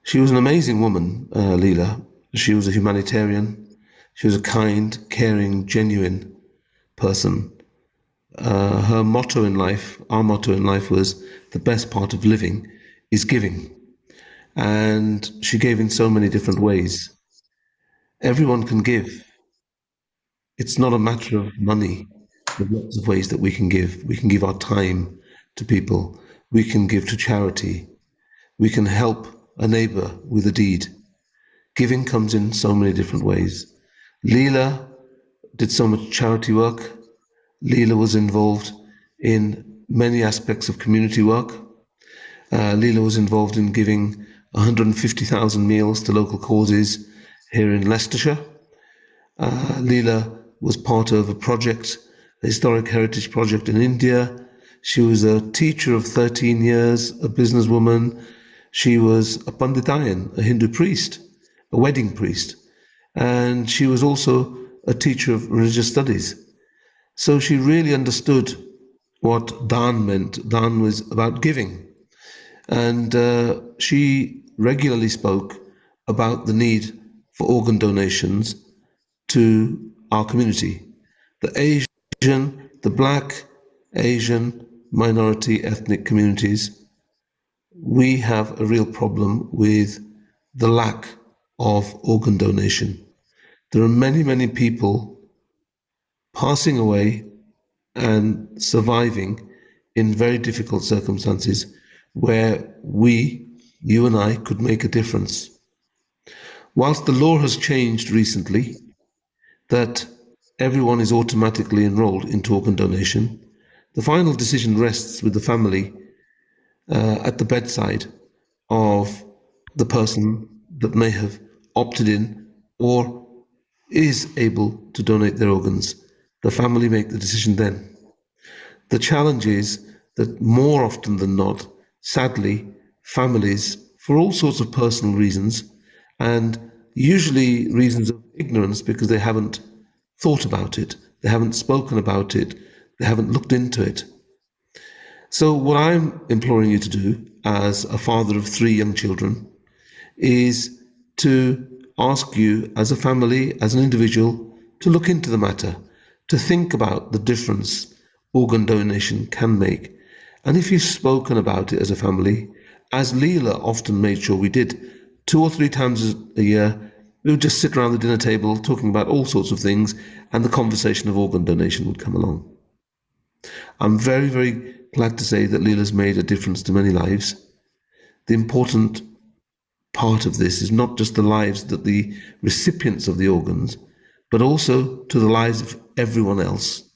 J: She was an amazing woman, Leela. She was a humanitarian. She was a kind, caring, genuine person. Her motto in life, our motto in life, was the best part of living is giving. And she gave in so many different ways. Everyone can give. It's not a matter of money. There are lots of ways that we can give. We can give our time to people. We can give to charity. We can help a neighbor with a deed. Giving comes in so many different ways. Leela did so much charity work. Leela was involved in many aspects of community work. Leela was involved in giving 150,000 meals to local causes here in Leicestershire. Leela was part of a project, a historic heritage project in India. She was a teacher of 13 years, a businesswoman. She was a Panditayan, a Hindu priest, a wedding priest. And she was also a teacher of religious studies. So she really understood what Daan meant. Daan was about giving. And she regularly spoke about the need for organ donations to our community. The Asian, the Black, Asian, minority ethnic communities, we have a real problem with the lack of organ donation. There are many, many people passing away and surviving in very difficult circumstances where we, you and I, could make a difference. Whilst the law has changed recently, that everyone is automatically enrolled into organ donation, the final decision rests with the family at the bedside of the person that may have opted in or is able to donate their organs. The family make the decision then. The challenge is that more often than not, sadly, families, for all sorts of personal reasons, and usually reasons of ignorance because they haven't thought about it, they haven't spoken about it, they haven't looked into it. So what I'm imploring you to do as a father of 3 young children is to ask you as a family, as an individual, to look into the matter, to think about the difference organ donation can make, And if you've spoken about it as a family, as Leela often made sure we did, 2 or 3 times a year, we would just sit around the dinner table talking about all sorts of things, and the conversation of organ donation would come along. I'm very, very glad to say that Leela's made a difference to many lives. The important part of this is not just the lives that the recipients of the organs, but also to the lives of everyone else,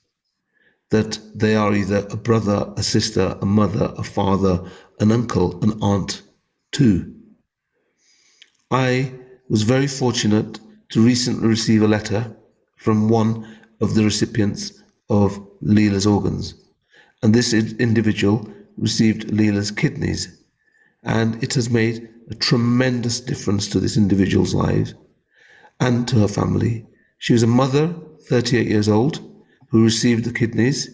J: that they are either a brother, a sister, a mother, a father, an uncle, an aunt too. I was very fortunate to recently receive a letter from one of the recipients of Leela's organs. And this individual received Leela's kidneys. And it has made a tremendous difference to this individual's life and to her family. She was a mother, 38 years old, who received the kidneys.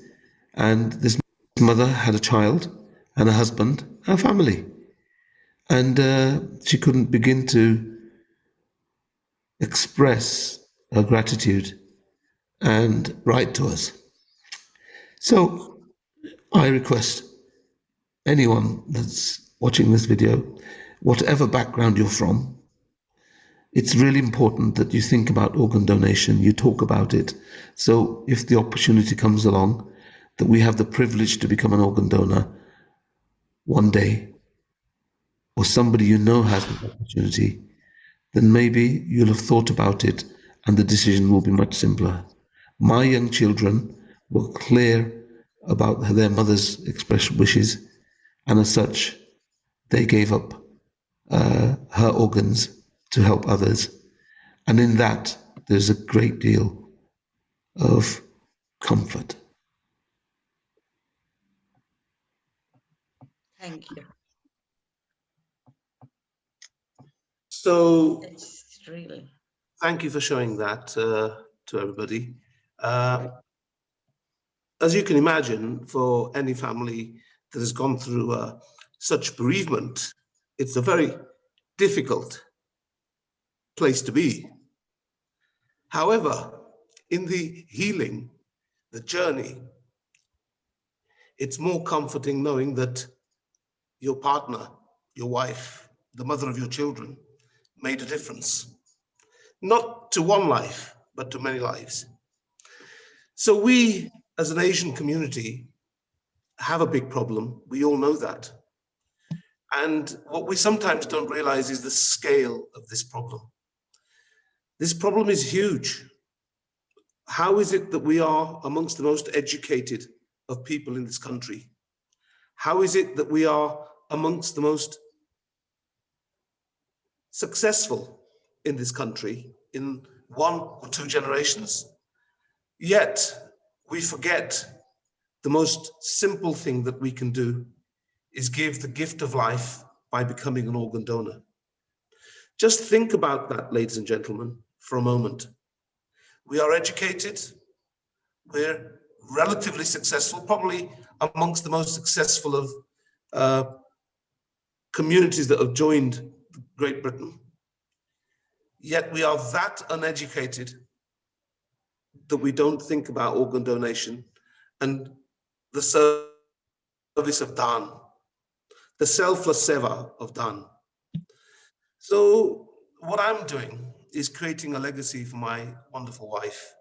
J: And this mother had a child and a husband and a family. And she couldn't begin to express her gratitude and write to us. So I request anyone that's watching this video, whatever background you're from, it's really important that you think about organ donation, you talk about it. So if the opportunity comes along, that we have the privilege to become an organ donor one day, or somebody you know has the opportunity, then maybe you'll have thought about it and the decision will be much simpler. My young children were clear about their mother's expressed wishes, and as such, they gave up her organs to help others. And in that, there's a great deal of comfort.
C: Thank you.
I: So
C: It's really.
I: thank you for showing that to everybody. As you can imagine, for any family that has gone through such bereavement, it's a very difficult place to be. However, in the healing, the journey, it's more comforting knowing that your partner, your wife, the mother of your children, made a difference. Not to one life, but to many lives. So we, as an Asian community, have a big problem. We all know that. And what we sometimes don't realize is the scale of this problem. This problem is huge. How is it that we are amongst the most educated of people in this country? How is it that we are amongst the most successful in this country in 1 or 2 generations? Yet we forget the most simple thing that we can do is give the gift of life by becoming an organ donor. Just think about that, ladies and gentlemen, for a moment. We are educated, we're relatively successful, probably amongst the most successful of communities that have joined Great Britain. Yet we are that uneducated that we don't think about organ donation and the service of Dawn, the selfless seva of Dawn. So what I'm doing is creating a legacy for my wonderful wife,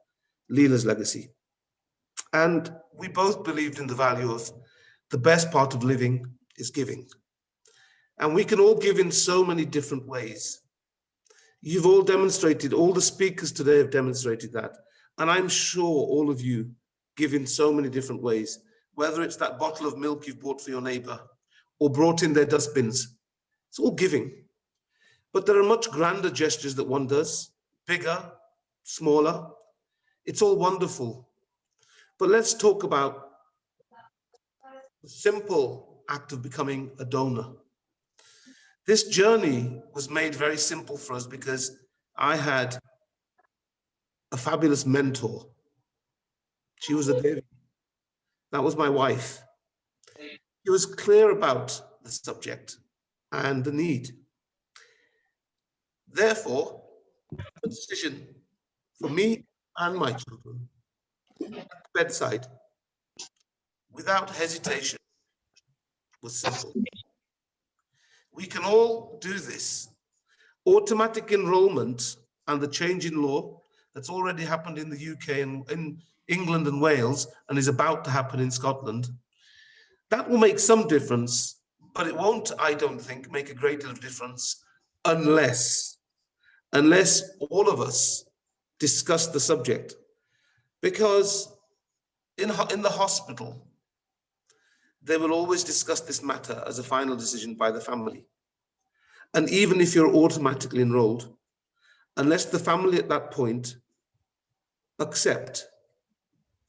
I: Leela's legacy. And we both believed in the value of the best part of living is giving. And we can all give in so many different ways. You've all demonstrated, all the speakers today have demonstrated that. And I'm sure all of you give in so many different ways, whether it's that bottle of milk you've bought for your neighbor or brought in their dustbins. It's all giving. But there are much grander gestures that one does, bigger, smaller. It's all wonderful. But let's talk about the simple act of becoming a donor. This journey was made very simple for us because I had a fabulous mentor. She was a Devi. That was my wife. She was clear about the subject and the need. Therefore, a decision for me and my children at the bedside, without hesitation, was simple. We can all do this. Automatic enrolment and the change in law that's already happened in the UK and in England and Wales and is about to happen in Scotland, that will make some difference, but it won't, I don't think, make a great deal of difference unless all of us discuss the subject. Because in the hospital, they will always discuss this matter as a final decision by the family. And even if you're automatically enrolled, unless the family at that point accept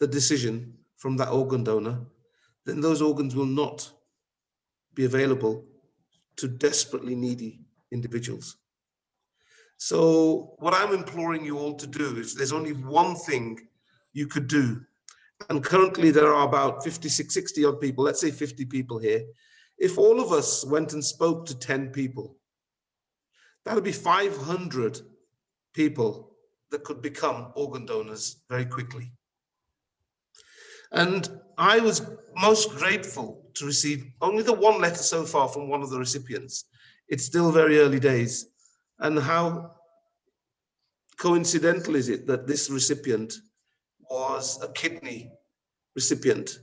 I: the decision from that organ donor, then those organs will not be available to desperately needy individuals. So what I'm imploring you all to do is, there's only one thing you could do. And currently there are about 56, 60 odd people, let's say 50 people here. If all of us went and spoke to 10 people, that would be 500 people that could become organ donors very quickly. And I was most grateful to receive only the one letter so far from one of the recipients. It's still very early days. And how coincidental is it that this recipient was a kidney recipient?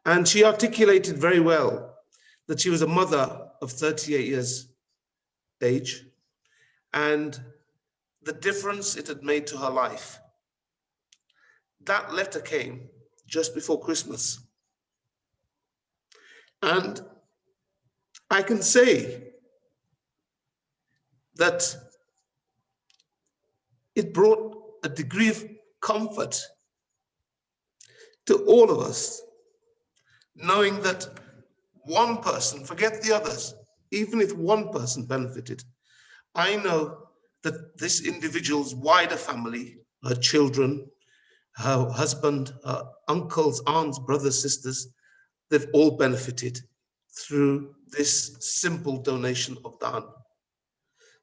I: And she articulated very well that she was a mother of 38 years age, and the difference it had made to her life. That letter came just before Christmas. And I can say that it brought a degree of comfort to all of us, knowing that one person, forget the others, even if one person benefited, I know that this individual's wider family, her children, her husband, her uncles, aunts, brothers, sisters, they've all benefited through this simple donation of Dahan.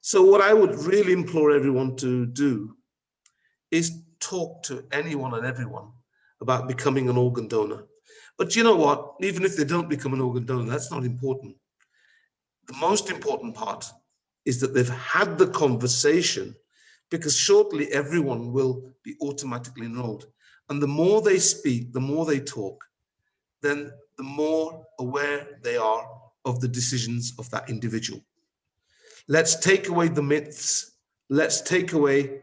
I: So what I would really implore everyone to do is talk to anyone and everyone about becoming an organ donor. But you know what? Even if they don't become an organ donor, that's not important. The most important part is that they've had the conversation, because shortly everyone will be automatically enrolled. And the more they speak, the more they talk, then the more aware they are of the decisions of that individual. Let's take away the myths. Let's take away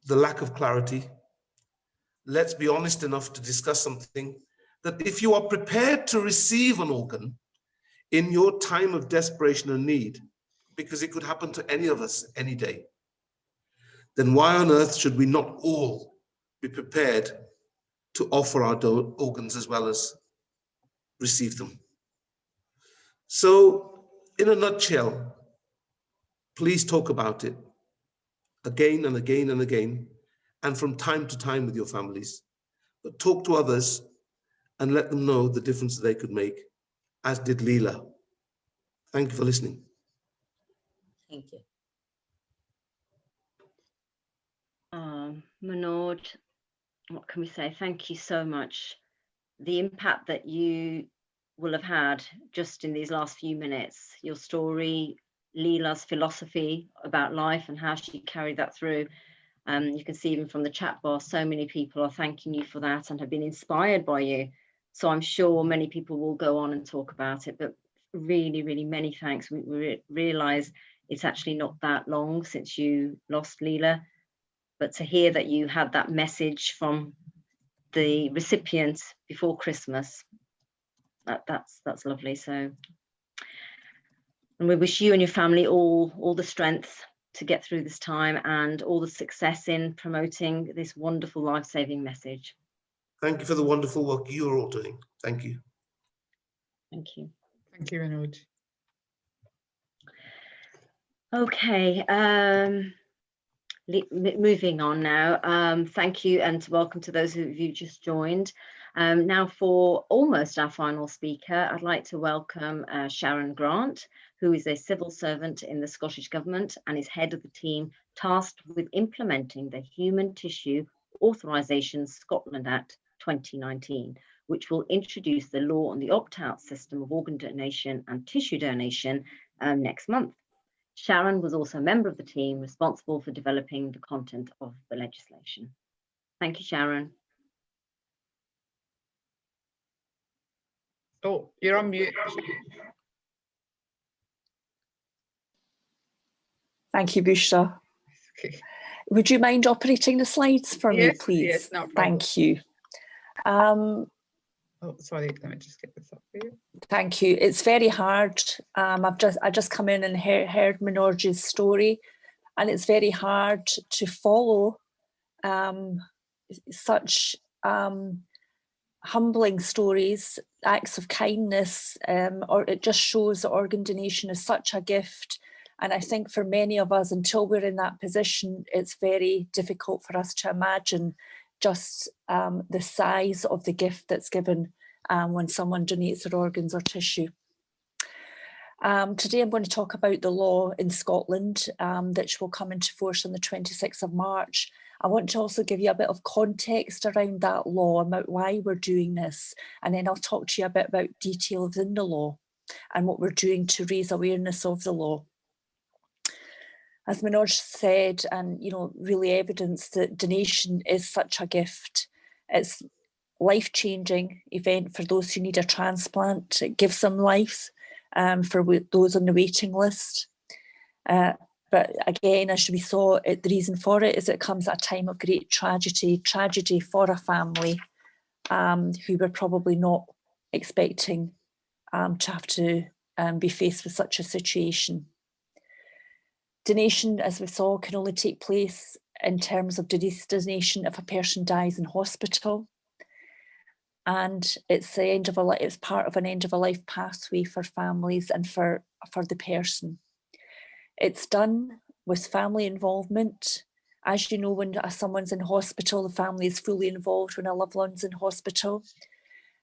I: the lack of clarity. Let's be honest enough to discuss something that if you are prepared to receive an organ in your time of desperation and need, because it could happen to any of us any day, then why on earth should we not all be prepared to offer our organs as well as receive them? So in a nutshell, please talk about it again and again and again, and from time to time with your families. But talk to others and let them know the difference they could make, as did Leela. Thank you for listening.
C: Thank you.
A: Manoj, what can we say? Thank you so much. The impact that you will have had just in these last few minutes, your story, Leela's philosophy about life and how she carried that through. You can see even from the chat bar, so many people are thanking you for that and have been inspired by you. So I'm sure many people will go on and talk about it, but really, really many thanks. We realize it's actually not that long since you lost Leela, but to hear that you had that message from the recipient before Christmas, that's lovely. So, and we wish you and your family all the strength to get through this time and all the success in promoting this wonderful life-saving message.
I: Thank you for the wonderful work you're all doing. Thank you.
A: Thank you.
B: Thank you, Manoj.
A: Okay, moving on now. Thank you and welcome to those of you just joined. Now for almost our final speaker, I'd like to welcome Sharon Grant, who is a civil servant in the Scottish Government and is head of the team tasked with implementing the Human Tissue Authorisation Scotland Act 2019, which will introduce the law on the opt-out system of organ donation and tissue donation next month. Sharon was also a member of the team responsible for developing the content of the legislation. Thank you, Sharon.
B: Oh, you're on mute.
K: Thank you, Bushra.
B: Okay.
K: Would you mind operating the slides for me,
B: Yes,
K: please?
B: yes, no problem.
K: Thank you.
B: Oh, sorry, let me just get this up for you.
K: Thank you. It's very hard. I just come in and heard Minorj's story, and it's very hard to follow such humbling stories, acts of kindness, or it just shows that organ donation is such a gift. And I think for many of us, until we're in that position, it's very difficult for us to imagine just the size of the gift that's given when someone donates their organs or tissue. Today I'm going to talk about the law in Scotland, which will come into force on the 26th of March. I want to also give you a bit of context around that law, about why we're doing this, and then I'll talk to you a bit about details in the law and what we're doing to raise awareness of the law. As Minorj said, and really evidence that donation is such a gift. It's a life-changing event for those who need a transplant. It gives them life for those on the waiting list. But again, as we saw, the reason for it is it comes at a time of great tragedy for a family who were probably not expecting to have to be faced with such a situation. Donation, as we saw, can only take place in terms of donation if a person dies in hospital. And it's part of an end of a life pathway for families and for the person. It's done with family involvement. As you know, when someone's in hospital, the family is fully involved when a loved one's in hospital.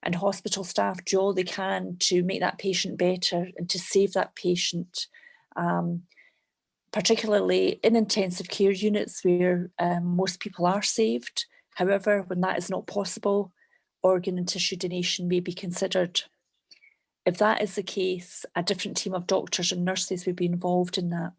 K: And hospital staff do all they can to make that patient better and to save that patient. Particularly in intensive care units where most people are saved. However, when that is not possible, organ and tissue donation may be considered. If that is the case, a different team of doctors and nurses would be involved in that.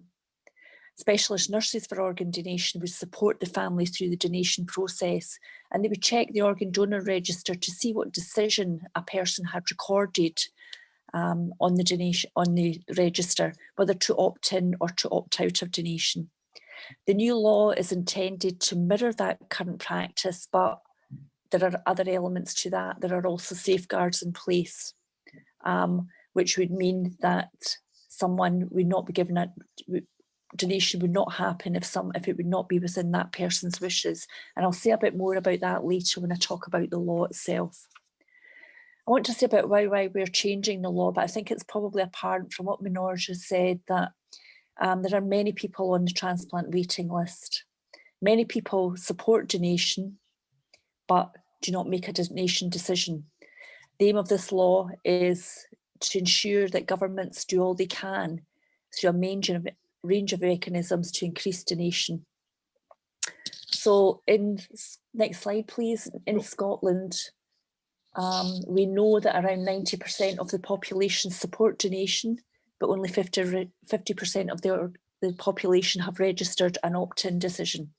K: Specialist nurses for organ donation would support the family through the donation process, and they would check the organ donor register to see what decision a person had recorded on the register, whether to opt in or to opt out of donation. The new law is intended to mirror that current practice, but there are other elements to that. There are also safeguards in place, which would mean that someone would not be given donation would not happen if it would not be within that person's wishes. And I'll say a bit more about that later when I talk about the law itself. I want to say about why we're changing the law, but I think it's probably apparent from what Minorj has said that there are many people on the transplant waiting list. Many people support donation, but do not make a donation decision. The aim of this law is to ensure that governments do all they can through a range of mechanisms to increase donation. So next slide, please. In Scotland, we know that around 90% of the population support donation, but only 50% of the population have registered an opt-in decision.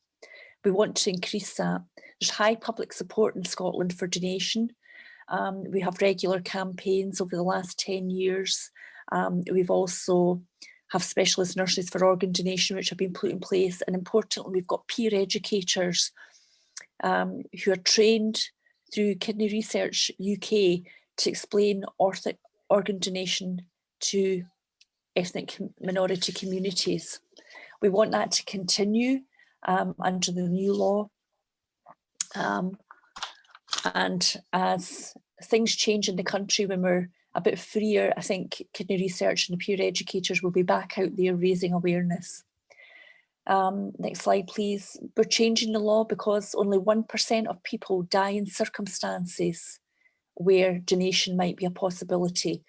K: We want to increase that. There's high public support in Scotland for donation. We have regular campaigns over the last 10 years. We've also have specialist nurses for organ donation, which have been put in place. And importantly, we've got peer educators who are trained through Kidney Research UK to explain organ donation to ethnic minority communities. We want that to continue under the new law. And as things change in the country, when we're a bit freer, I think Kidney Research and the peer educators will be back out there raising awareness. Next slide, please. We're changing the law because only 1% of people die in circumstances where donation might be a possibility.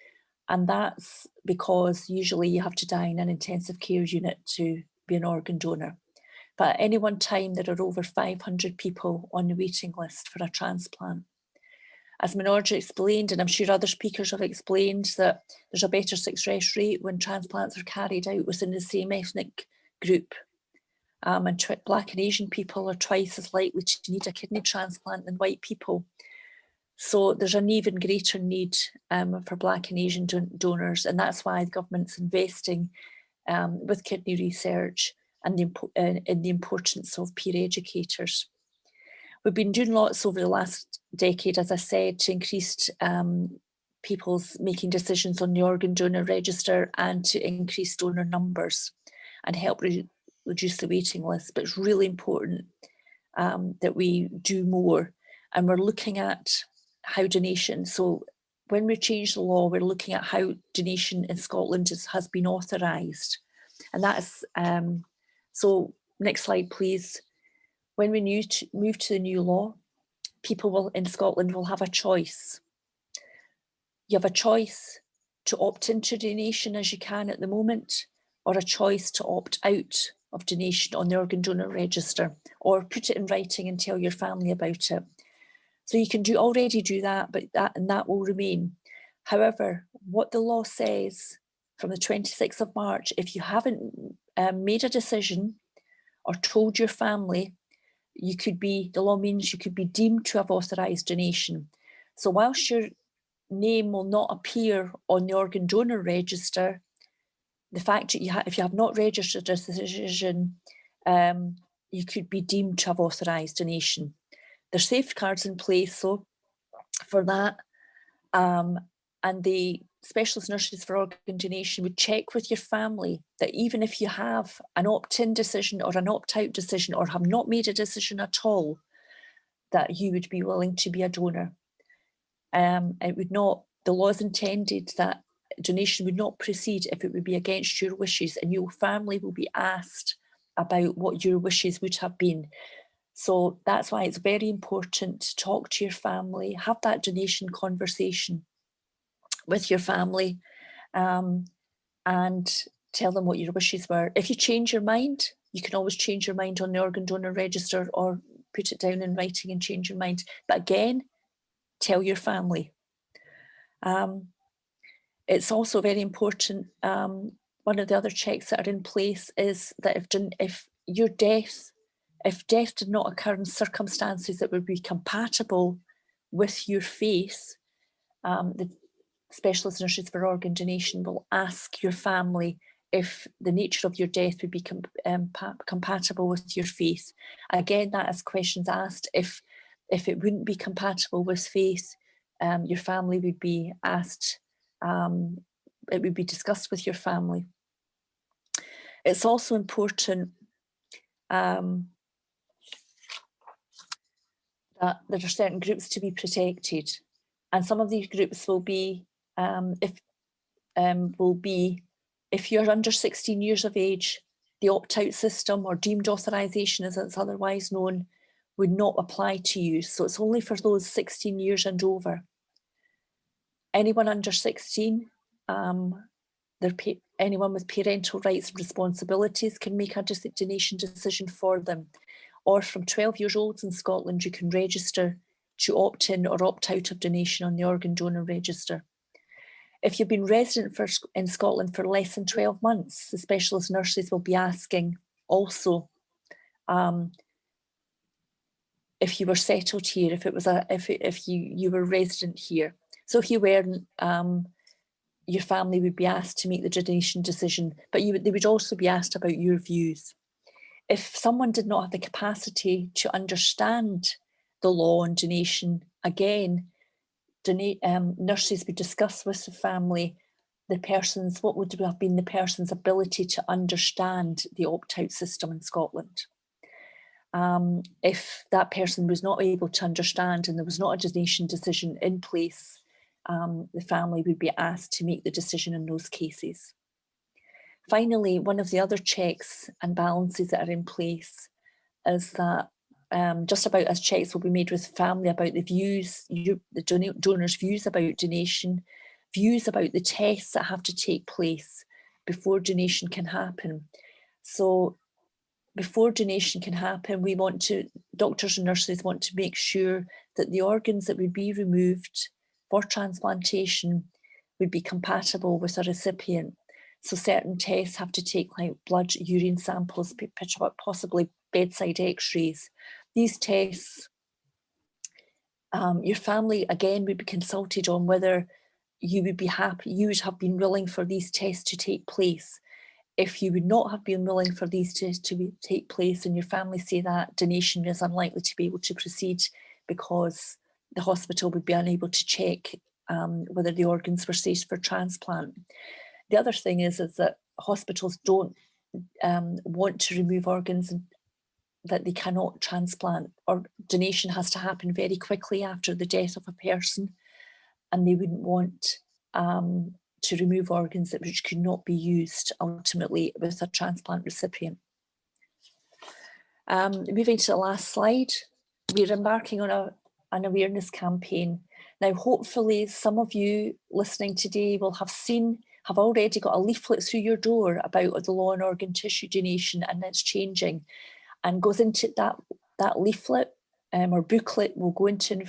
K: And that's because usually you have to die in an intensive care unit to be an organ donor. But at any one time, there are over 500 people on the waiting list for a transplant. As Minorja explained, and I'm sure other speakers have explained, that there's a better success rate when transplants are carried out within the same ethnic group. And Black and Asian people are twice as likely to need a kidney transplant than white people. So there's an even greater need for Black and Asian donors, and that's why the government's investing with kidney research and in the importance of peer educators. We've been doing lots over the last decade, as I said, to increase people's making decisions on the organ donor register and to increase donor numbers and help reduce the waiting list. But it's really important that we do more. And we're looking at how donation, so when we change the law, we're looking at how donation in Scotland has been authorised. And that is, so next slide, please. When we move to the new law, people in Scotland will have a choice. You have a choice to opt into donation as you can at the moment, or a choice to opt out of donation on the organ donor register, or put it in writing and tell your family about it. So you can already do that, but that will remain. However, what the law says from the 26th of March, if you haven't made a decision or told your family, the law means you could be deemed to have authorised donation. So whilst your name will not appear on the organ donor register, the fact that if you have not registered a decision, you could be deemed to have authorised donation. There's safeguards in place for that, and the specialist nurses for organ donation would check with your family that even if you have an opt-in decision or an opt-out decision or have not made a decision at all, that you would be willing to be a donor. It would not, the law is intended that donation would not proceed if it would be against your wishes, and your family will be asked about what your wishes would have been. So that's why it's very important to talk to your family, have that donation conversation with your family, and tell them what your wishes were. If you change your mind, you can always change your mind on the organ donor register or put it down in writing and change your mind. But again, tell your family. It's also very important, one of the other checks that are in place is that if death did not occur in circumstances that would be compatible with your faith, the specialist nurses for organ donation will ask your family if the nature of your death would be compatible with your faith. Again, that is questions asked. If it wouldn't be compatible with faith, your family would be asked, it would be discussed with your family. It's also important that there are certain groups to be protected, and some of these groups will be if you're under 16 years of age, the opt-out system or deemed authorisation, as it's otherwise known, would not apply to you. So it's only for those 16 years and over. Anyone under 16, anyone with parental rights and responsibilities can make a donation decision for them. Or from 12 years old in Scotland, you can register to opt in or opt out of donation on the organ donor register. If you've been resident in Scotland for less than 12 months, the specialist nurses will be asking also if you were settled here, if you were resident here. So if you weren't, your family would be asked to make the donation decision, but they would also be asked about your views. If someone did not have the capacity to understand the law on donation, again, nurses would discuss with the family what would have been the person's ability to understand the opt-out system in Scotland. If that person was not able to understand and there was not a donation decision in place, the family would be asked to make the decision in those cases. Finally, one of the other checks and balances that are in place is that just about as checks will be made with family about the views, the donor's views about donation, views about the tests that have to take place before donation can happen. So before donation can happen, doctors and nurses want to make sure that the organs that would be removed for transplantation would be compatible with a recipient. So certain tests have to take like blood, urine samples, possibly bedside x-rays. These tests, your family again would be consulted on whether you would be happy, you would have been willing for these tests to take place. If you would not have been willing for these tests to take place and your family say that, donation is unlikely to be able to proceed because the hospital would be unable to check whether the organs were safe for transplant. The other thing is that hospitals don't want to remove organs that they cannot transplant, or donation has to happen very quickly after the death of a person, and they wouldn't want to remove organs which could not be used ultimately with a transplant recipient. Moving to the last slide, we're embarking on an awareness campaign. Now, hopefully some of you listening today will have already got a leaflet through your door about the law on organ tissue donation, and it's changing, and goes into that leaflet or booklet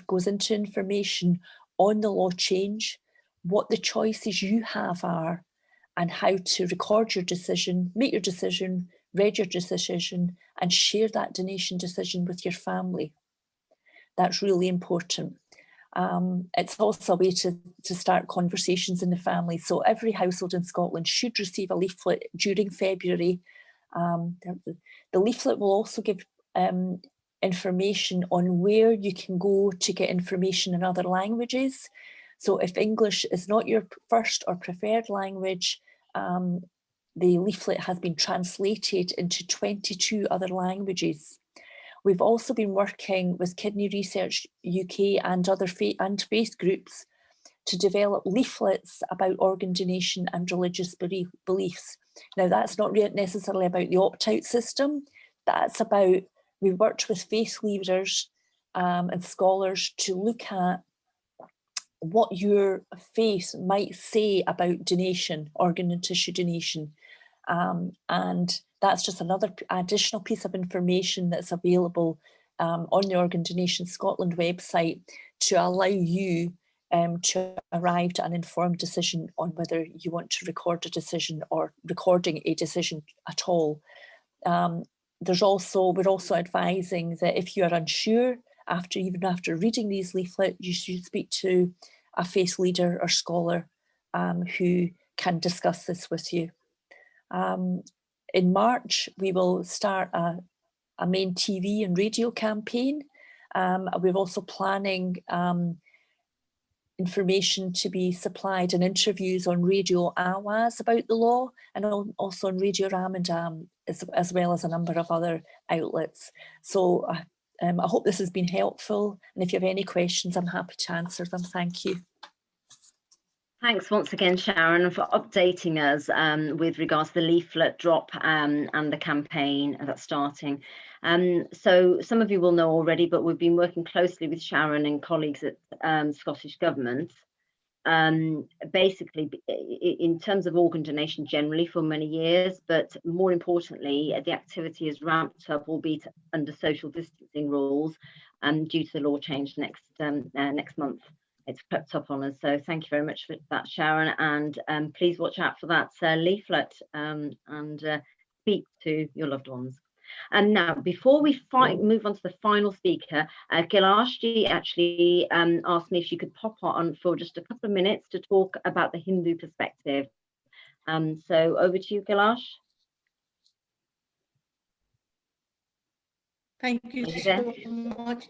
K: goes into information on the law change, what the choices you have are, and how to record your decision, make your decision, read your decision, and share that donation decision with your family. That's really important. It's also a way to start conversations in the family. So every household in Scotland should receive a leaflet during February. The leaflet will also give information on where you can go to get information in other languages. So if English is not your first or preferred language, the leaflet has been translated into 22 other languages. We've also been working with Kidney Research UK and other faith groups to develop leaflets about organ donation and religious beliefs. Now, that's not necessarily about the opt-out system. That's about, we've worked with faith leaders and scholars to look at what your faith might say about donation, organ and tissue donation. And that's just another additional piece of information that's available on the Organ Donation Scotland website to allow you to arrive at an informed decision on whether you want to record a decision or recording a decision at all. We're also advising that if you are unsure, even after reading these leaflets, you should speak to a faith leader or scholar who can discuss this with you. In March, we will start a main TV and radio campaign. We're also planning information to be supplied and interviews on Radio Awaz about the law, and also on Radio Ramadan, as well as a number of other outlets. So I hope this has been helpful, and if you have any questions, I'm happy to answer them. Thank you.
A: Thanks once again, Sharon, for updating us with regards to the leaflet drop and the campaign that's starting. So some of you will know already, but we've been working closely with Sharon and colleagues at Scottish Government, basically in terms of organ donation generally for many years, but more importantly, the activity has ramped up, albeit under social distancing rules, due to the law change next month. It's crept up on us, so thank you very much for that, Sharon, and please watch out for that leaflet and speak to your loved ones. And now, before we move on to the final speaker, Kailash actually asked me if she could pop on for just a couple of minutes to talk about the Hindu perspective. So over to you, Kailash.
E: Thank you so much.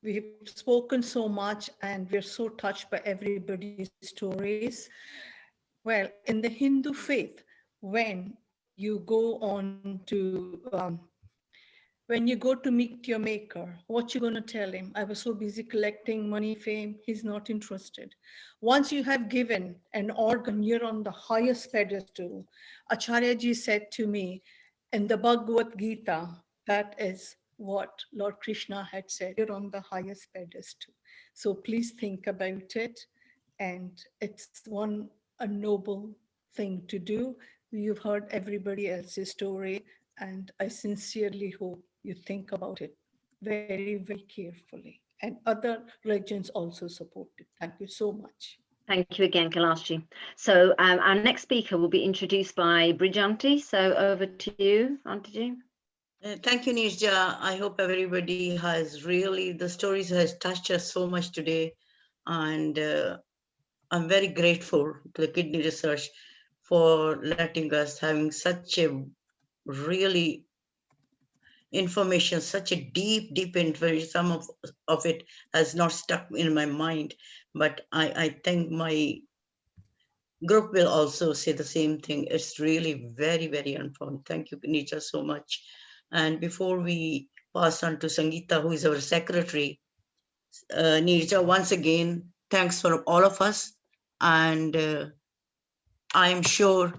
E: We've spoken so much and we're so touched by everybody's stories. Well, in the Hindu faith, when you go to meet your maker, what you going to tell him? I was so busy collecting money, fame, he's not interested. Once you have given an organ, you're on the highest pedestal. Acharya Ji said to me in the Bhagavad Gita, that is what Lord Krishna had said, you're on the highest pedestal. So please think about it. And it's a noble thing to do. You've heard everybody else's story, and I sincerely hope you think about it very, very carefully. And other religions also support it. Thank you so much.
A: Thank you again, Kailash. So our next speaker will be introduced by Bridge. So over to you, Auntie Jean.
C: Thank you, Nirja. I hope everybody has really, the stories has touched us so much today. And I'm very grateful to the Kidney Research for letting us having such a really information, such a deep information. Some of it has not stuck in my mind, but I think my group will also say the same thing. It's really very, very informed. Thank you, Nirja, so much. And before we pass on to Sangeeta, who is our secretary, Nirja, once again, thanks for all of us. And I'm sure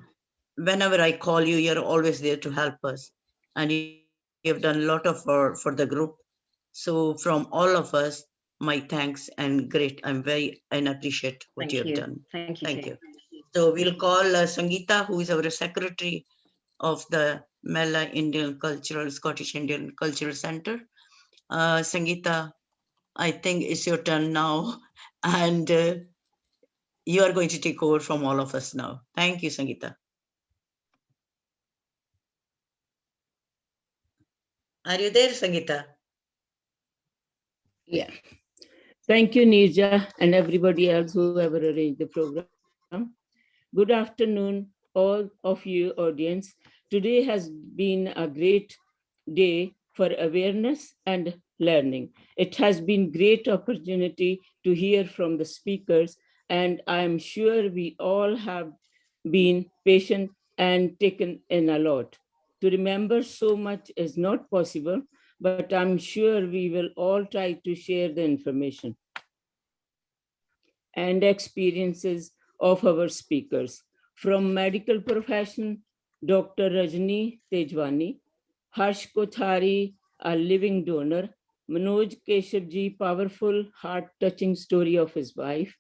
C: whenever I call you, you're always there to help us. And you've done a lot of for the group. So from all of us, my thanks and great. I'm very, and appreciate what you have done.
A: Thank you.
C: Thank you. So we'll call Sangeeta, who is our secretary of the Mela Indian Cultural, Scottish Indian Cultural Center. Sangeeta, I think it's your turn now. And you are going to take over from all of us now. Thank you, Sangeeta. Are you there, Sangeeta?
L: Yeah. Thank you, Nirja, and everybody else who ever arranged the program. Good afternoon, all of you audience. Today has been a great day for awareness and learning. It has been great opportunity to hear from the speakers, and I'm sure we all have been patient and taken in a lot. To remember so much is not possible, but I'm sure we will all try to share the information and experiences of our speakers. From medical profession, Dr. Rajni Tejwani, Harsh Kothari, a living donor, Manoj Keshavji, powerful, heart-touching story of his wife.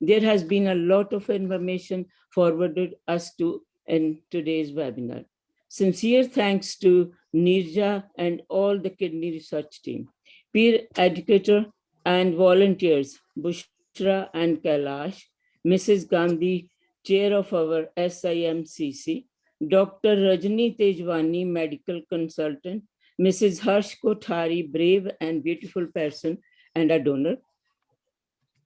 L: There has been a lot of information forwarded us to in today's webinar. Sincere thanks to Nirja and all the kidney research team, peer educator and volunteers, Bushra and Kailash, Mrs. Gandhi, chair of our SIMCC, Dr. Rajni Tejwani, medical consultant, Mrs. Harsh Kothari, brave and beautiful person and a donor,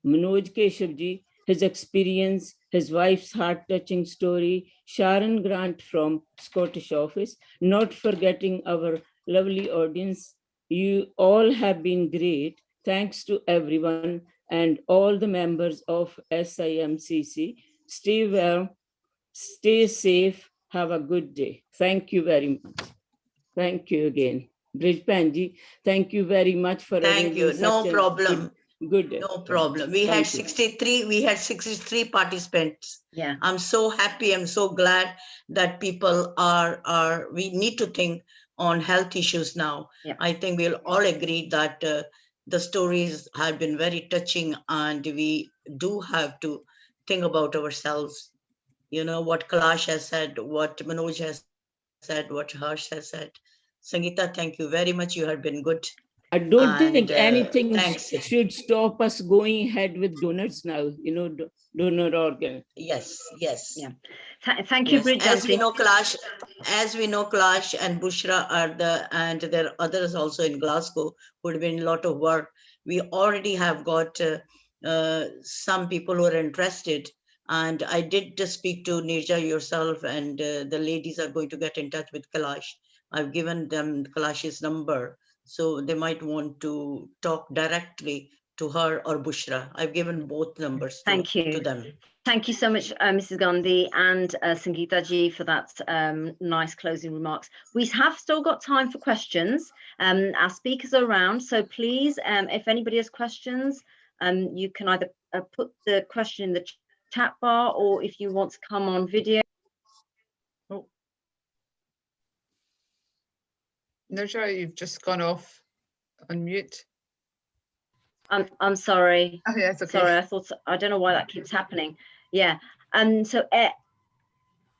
L: Manoj Keshavji, his experience, his wife's heart-touching story, Sharon Grant from Scottish Office, not forgetting our lovely audience. You all have been great. Thanks to everyone and all the members of SIMCC. Stay well, stay safe, have a good day. Thank you very much. Thank you again. Bridge Panji, thank you very much for
C: Thank you. No problem.
L: Good.
C: No problem. We had 63 participants.
A: Yeah.
C: I'm so happy. I'm so glad that people we need to think on health issues now.
A: Yeah.
C: I think we'll all agree that the stories have been very touching, and we do have to think about ourselves. You know, what Kailash has said, what Manoj has said, what Harsh has said. Sangeeta, thank you very much. You have been good.
L: I don't think anything
C: thanks.
L: should stop us going ahead with donors now, you know, donor organ.
C: Yes, yes.
A: Yeah. Thank you, Bridge.
C: As we know, Kailash and Bushra are and there are others also in Glasgow who have been a lot of work. We already have got some people who are interested. And I did speak to Nirja yourself, and the ladies are going to get in touch with Kailash. I've given them Kailash's number, so they might want to talk directly to her or Bushra. I've given both numbers to them.
A: Thank you so much, Mrs. Gandhi and Sangeeta ji, for that nice closing remarks. We have still got time for questions. Our speakers are around, so please, if anybody has questions, you can either put the question in the chat bar, or if you want to come on video.
B: Oh. Nirja, you've just gone off on mute.
A: I'm sorry.
B: Oh, yeah, it's okay.
A: Sorry, I don't know why that keeps happening. Yeah. So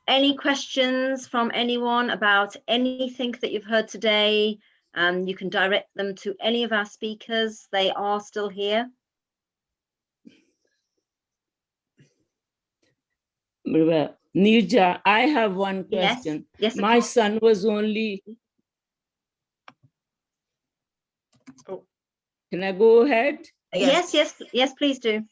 A: any questions from anyone about anything that you've heard today? You can direct them to any of our speakers. They are still here.
L: Nirja, I have one question.
A: Yes, of
L: my
A: course.
L: son was only.
B: Oh.
L: Can I go ahead?
A: Yes, please do.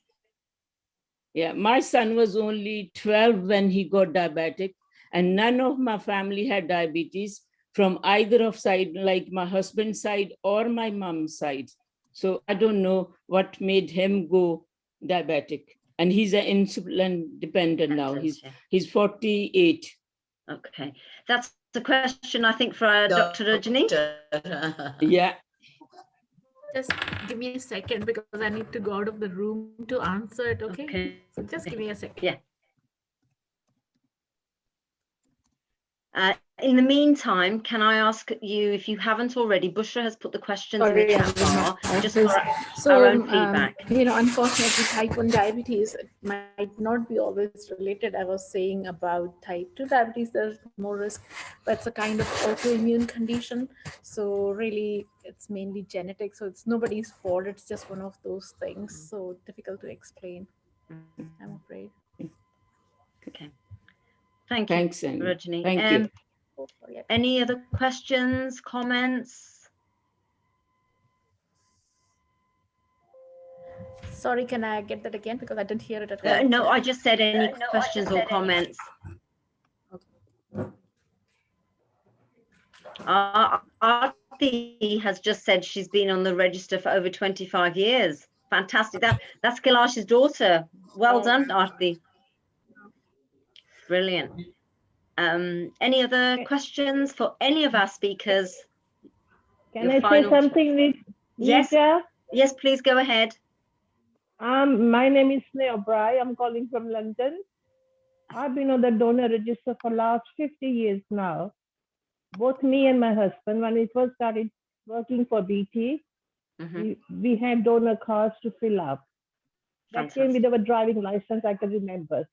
L: Yeah, my son was only 12 when he got diabetic, and none of my family had diabetes from either of side, like my husband's side or my mom's side. So I don't know what made him go diabetic. And he's an insulin dependent now. He's 48.
A: Okay, that's the question I think for Dr. Rajni.
L: Yeah.
F: Just give me a second because I need to go out of the room to answer it, okay? So just give me a second.
A: Yeah. In the meantime, can I ask you, if you haven't already, Bushra has put the questions in the chat bar, just for our own feedback.
F: You know, unfortunately, type 1 diabetes might not be always related. I was saying about type 2 diabetes, there's more risk, but it's a kind of autoimmune condition. So really, it's mainly genetic. So it's nobody's fault. It's just one of those things. So difficult to explain, I'm afraid.
A: Okay. Thank you,
L: Thanks,
A: Rajni.
L: Thank you.
A: Any other questions, comments?
F: Sorry, can I get that again? Because I didn't hear it at all.
A: No, I just said any questions or comments. Aarti has just said she's been on the register for over 25 years. Fantastic. That's Kailash's daughter. Well done, Aarti. Brilliant. Any other questions for any of our speakers?
M: Can I say something with Nirja?
A: Yes, please go ahead.
M: My name is Sneh O'Brien. I'm calling from London. I've been on the donor register for last 50 years now. Both me and my husband, when we first started working for BT, we had donor cards to fill up. That came with our driving license, I can remember.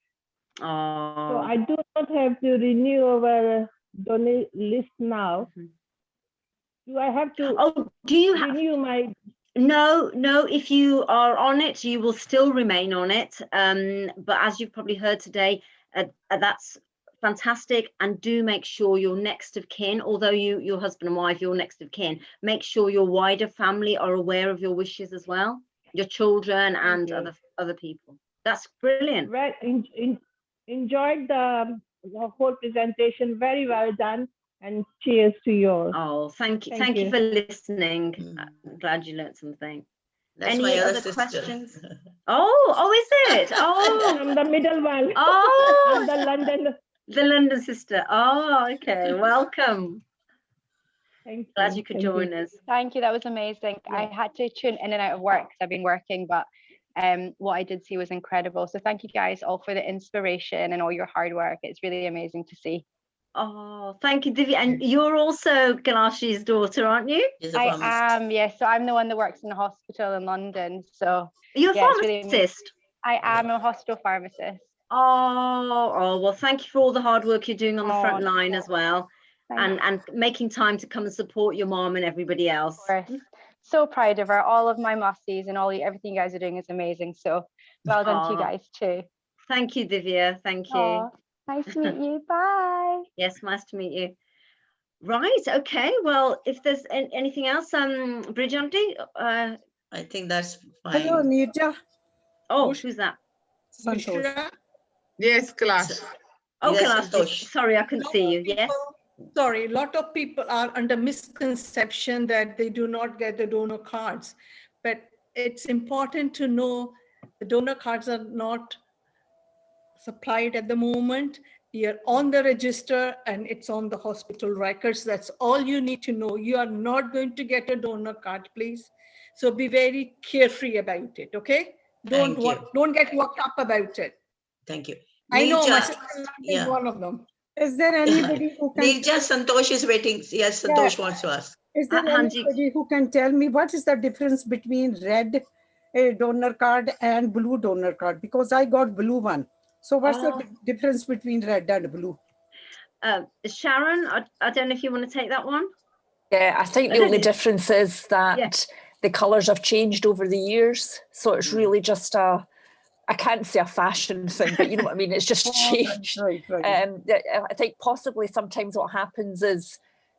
M: So I do not have to renew our donor list now. Do I have to renew my...
A: No, if you are on it, you will still remain on it. But as you've probably heard today, that's fantastic. And do make sure your next of kin, although your husband and wife, your next of kin, make sure your wider family are aware of your wishes as well, your children and other people. That's brilliant.
M: Right. Enjoyed the whole presentation. Very well done. And cheers to yours.
A: Oh, thank you. Thank you for listening. I'm glad you learned something.
C: That's
A: Any
C: my
A: other
C: sister.
A: questions? Oh, is it? Oh,
M: I'm the middle one.
A: Oh,
M: I'm the London
A: sister. Oh, okay. Welcome.
M: Thank you.
A: Glad you could join us.
N: Thank you. That was amazing. Yeah. I had to tune in and out of work because I've been working, but what I did see was incredible. So thank you guys all for the inspiration and all your hard work. It's really amazing to see.
A: Oh, thank you, Divya. And you're also Kailashi's daughter, aren't you?
N: I am, yes. So I'm the one that works in the hospital in London. So
A: you're a pharmacist?
N: Really, I am a hospital pharmacist.
A: Oh, well, thank you for all the hard work you're doing on the front line as well. And making time to come and support your mom and everybody else.
N: Of course. So proud of her. All of my mussies and everything you guys are doing is amazing. So well done to you guys too.
A: Thank you, Divya. Thank you.
N: Nice to meet you. Bye.
A: Yes, nice to meet you. Right. Okay. Well, if there's anything else, Brijanti.
C: I think that's fine.
O: Hello, Nirja.
A: Oh, who's that?
B: Santosh. Yes, Kailash.
A: Oh, yes, Kailash. Sorry, I couldn't see you. Yes.
E: Sorry, a lot of people are under misconception that they do not get the donor cards, but it's important to know the donor cards are not supplied at the moment. You're on the register and it's on the hospital records. That's all you need to know. You are not going to get a donor card, please. So be very carefree about it, okay? Don't get worked up about it.
C: Thank you.
E: I know my sister is one of them.
O: Is there anybody who can...
C: Nirja, Santosh is waiting. Yes, Santosh wants to ask.
O: Is there anybody who can tell me what is the difference between red donor card and blue donor card? Because I got blue one. So what's the difference between red and blue?
A: Sharon, I don't know if you want to take that one.
K: Yeah, I think the only difference is that the colours have changed over the years. So it's really just I can't say a fashion thing, but you know what I mean? It's just changed.
O: Right.
K: I think possibly sometimes what happens is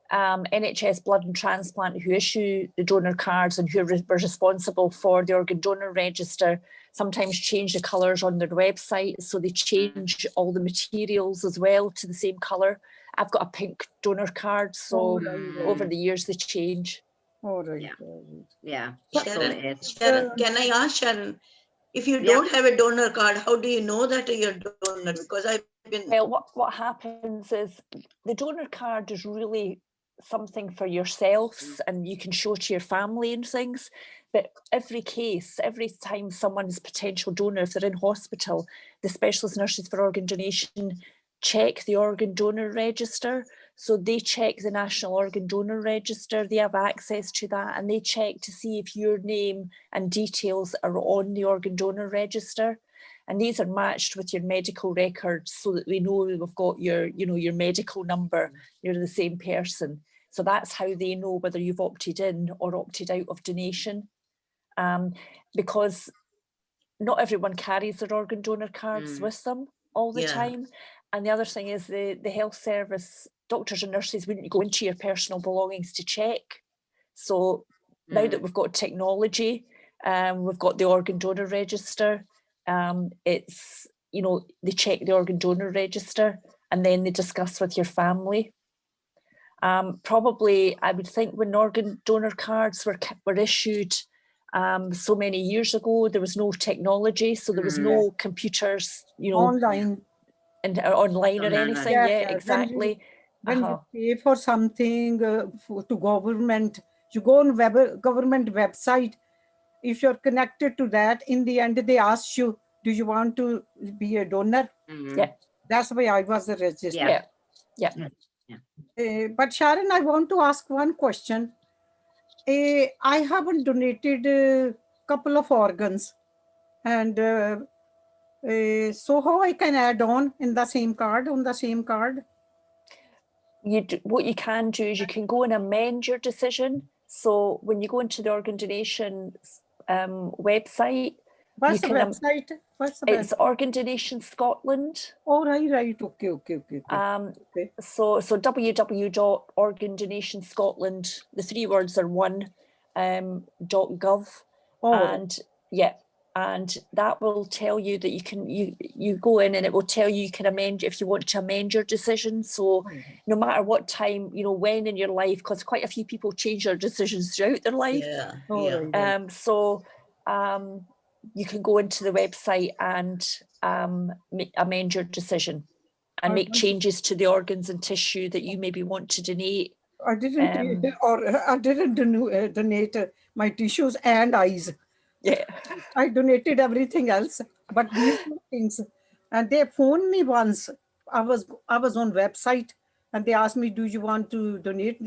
K: NHS Blood and Transplant, who issue the donor cards and who were responsible for the organ donor register, sometimes change the colours on their website. So they change all the materials as well to the same colour. I've got a pink donor card, so over the years they change.
O: All right.
A: Yeah, that's all it is.
C: Sharon, can I ask Sharon, if you don't have a donor card, how do you know that you're a donor? Because I've been...
K: Well, what happens is the donor card is really something for yourselves and you can show to your family and things. But every case, every time someone's a potential donor, if they're in hospital, the specialist nurses for organ donation check the organ donor register. So they check the National Organ Donor Register, they have access to that, and they check to see if your name and details are on the organ donor register. And these are matched with your medical records so that we know we've got your, your medical number, you're the same person. So that's how they know whether you've opted in or opted out of donation. Because not everyone carries their organ donor cards with them all the time. And the other thing is the health service, doctors and nurses wouldn't go into your personal belongings to check. So now that we've got technology, we've got the organ donor register, it's, they check the organ donor register and then they discuss with your family. Probably, I would think when organ donor cards were issued so many years ago, there was no technology, so there was no computers,
O: online.
K: And online or anything. Yeah, exactly.
O: When you pay for something to government, you go on government website. If you're connected to that, in the end, they ask you, do you want to be a donor?
K: Yeah.
O: That's why I was registered.
K: Yeah.
O: But Sharon, I want to ask one question. I haven't donated a couple of organs. And so how I can add on in the same card,
K: What you can do is you can go and amend your decision. So when you go into the organ donation website,
O: what's the website?
K: It's Organ Donation Scotland.
O: Oh, right. Okay.
K: So www.organdonationscotland, the 3 words are one, .gov. And that will tell you that you go in and it will tell you can amend if you want to amend your decision. So no matter what time, when in your life, because quite a few people change their decisions throughout their life. So you can go into the website and amend your decision and make changes to the organs and tissue that you maybe want to donate.
O: I didn't donate my tissues and eyes.
K: Yeah,
O: I donated everything else, but these two things. And they phoned me once. I was on website, and they asked me, "Do you want to donate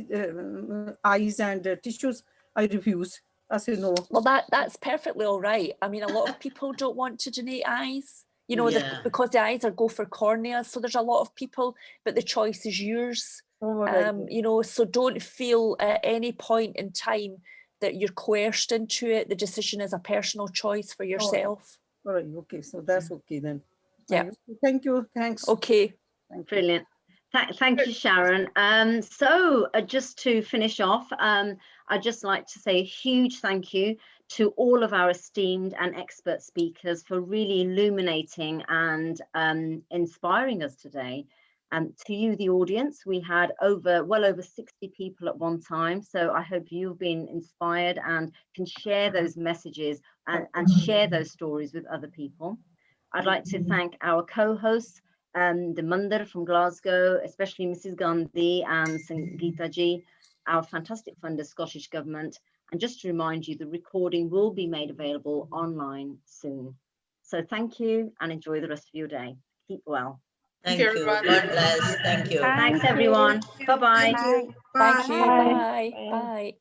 O: eyes and tissues?" I refused. I said no.
K: Well, that's perfectly all right. I mean, a lot of people don't want to donate eyes, because the eyes go for cornea. So there's a lot of people, but the choice is yours. So don't feel at any point in time that you're coerced into it. The decision is a personal choice for yourself.
O: All right. Okay. So that's okay then.
K: Yeah.
O: Thank you. Thanks.
K: Okay.
A: Brilliant. Thank you, Sharon. So just to finish off, I'd just like to say a huge thank you to all of our esteemed and expert speakers for really illuminating and inspiring us today. To you, the audience, we had well over 60 people at one time. So I hope you've been inspired and can share those messages and share those stories with other people. I'd like to thank our co-hosts, the Mandar from Glasgow, especially Mrs. Gandhi and Sangeeta ji, our fantastic funder, Scottish Government. And just to remind you, the recording will be made available online soon. So thank you and enjoy the rest of your day. Keep well.
C: Thank you, everyone. God bless. Thank you.
A: Thanks, everyone. Bye-bye.
K: Thank you. Bye. Bye.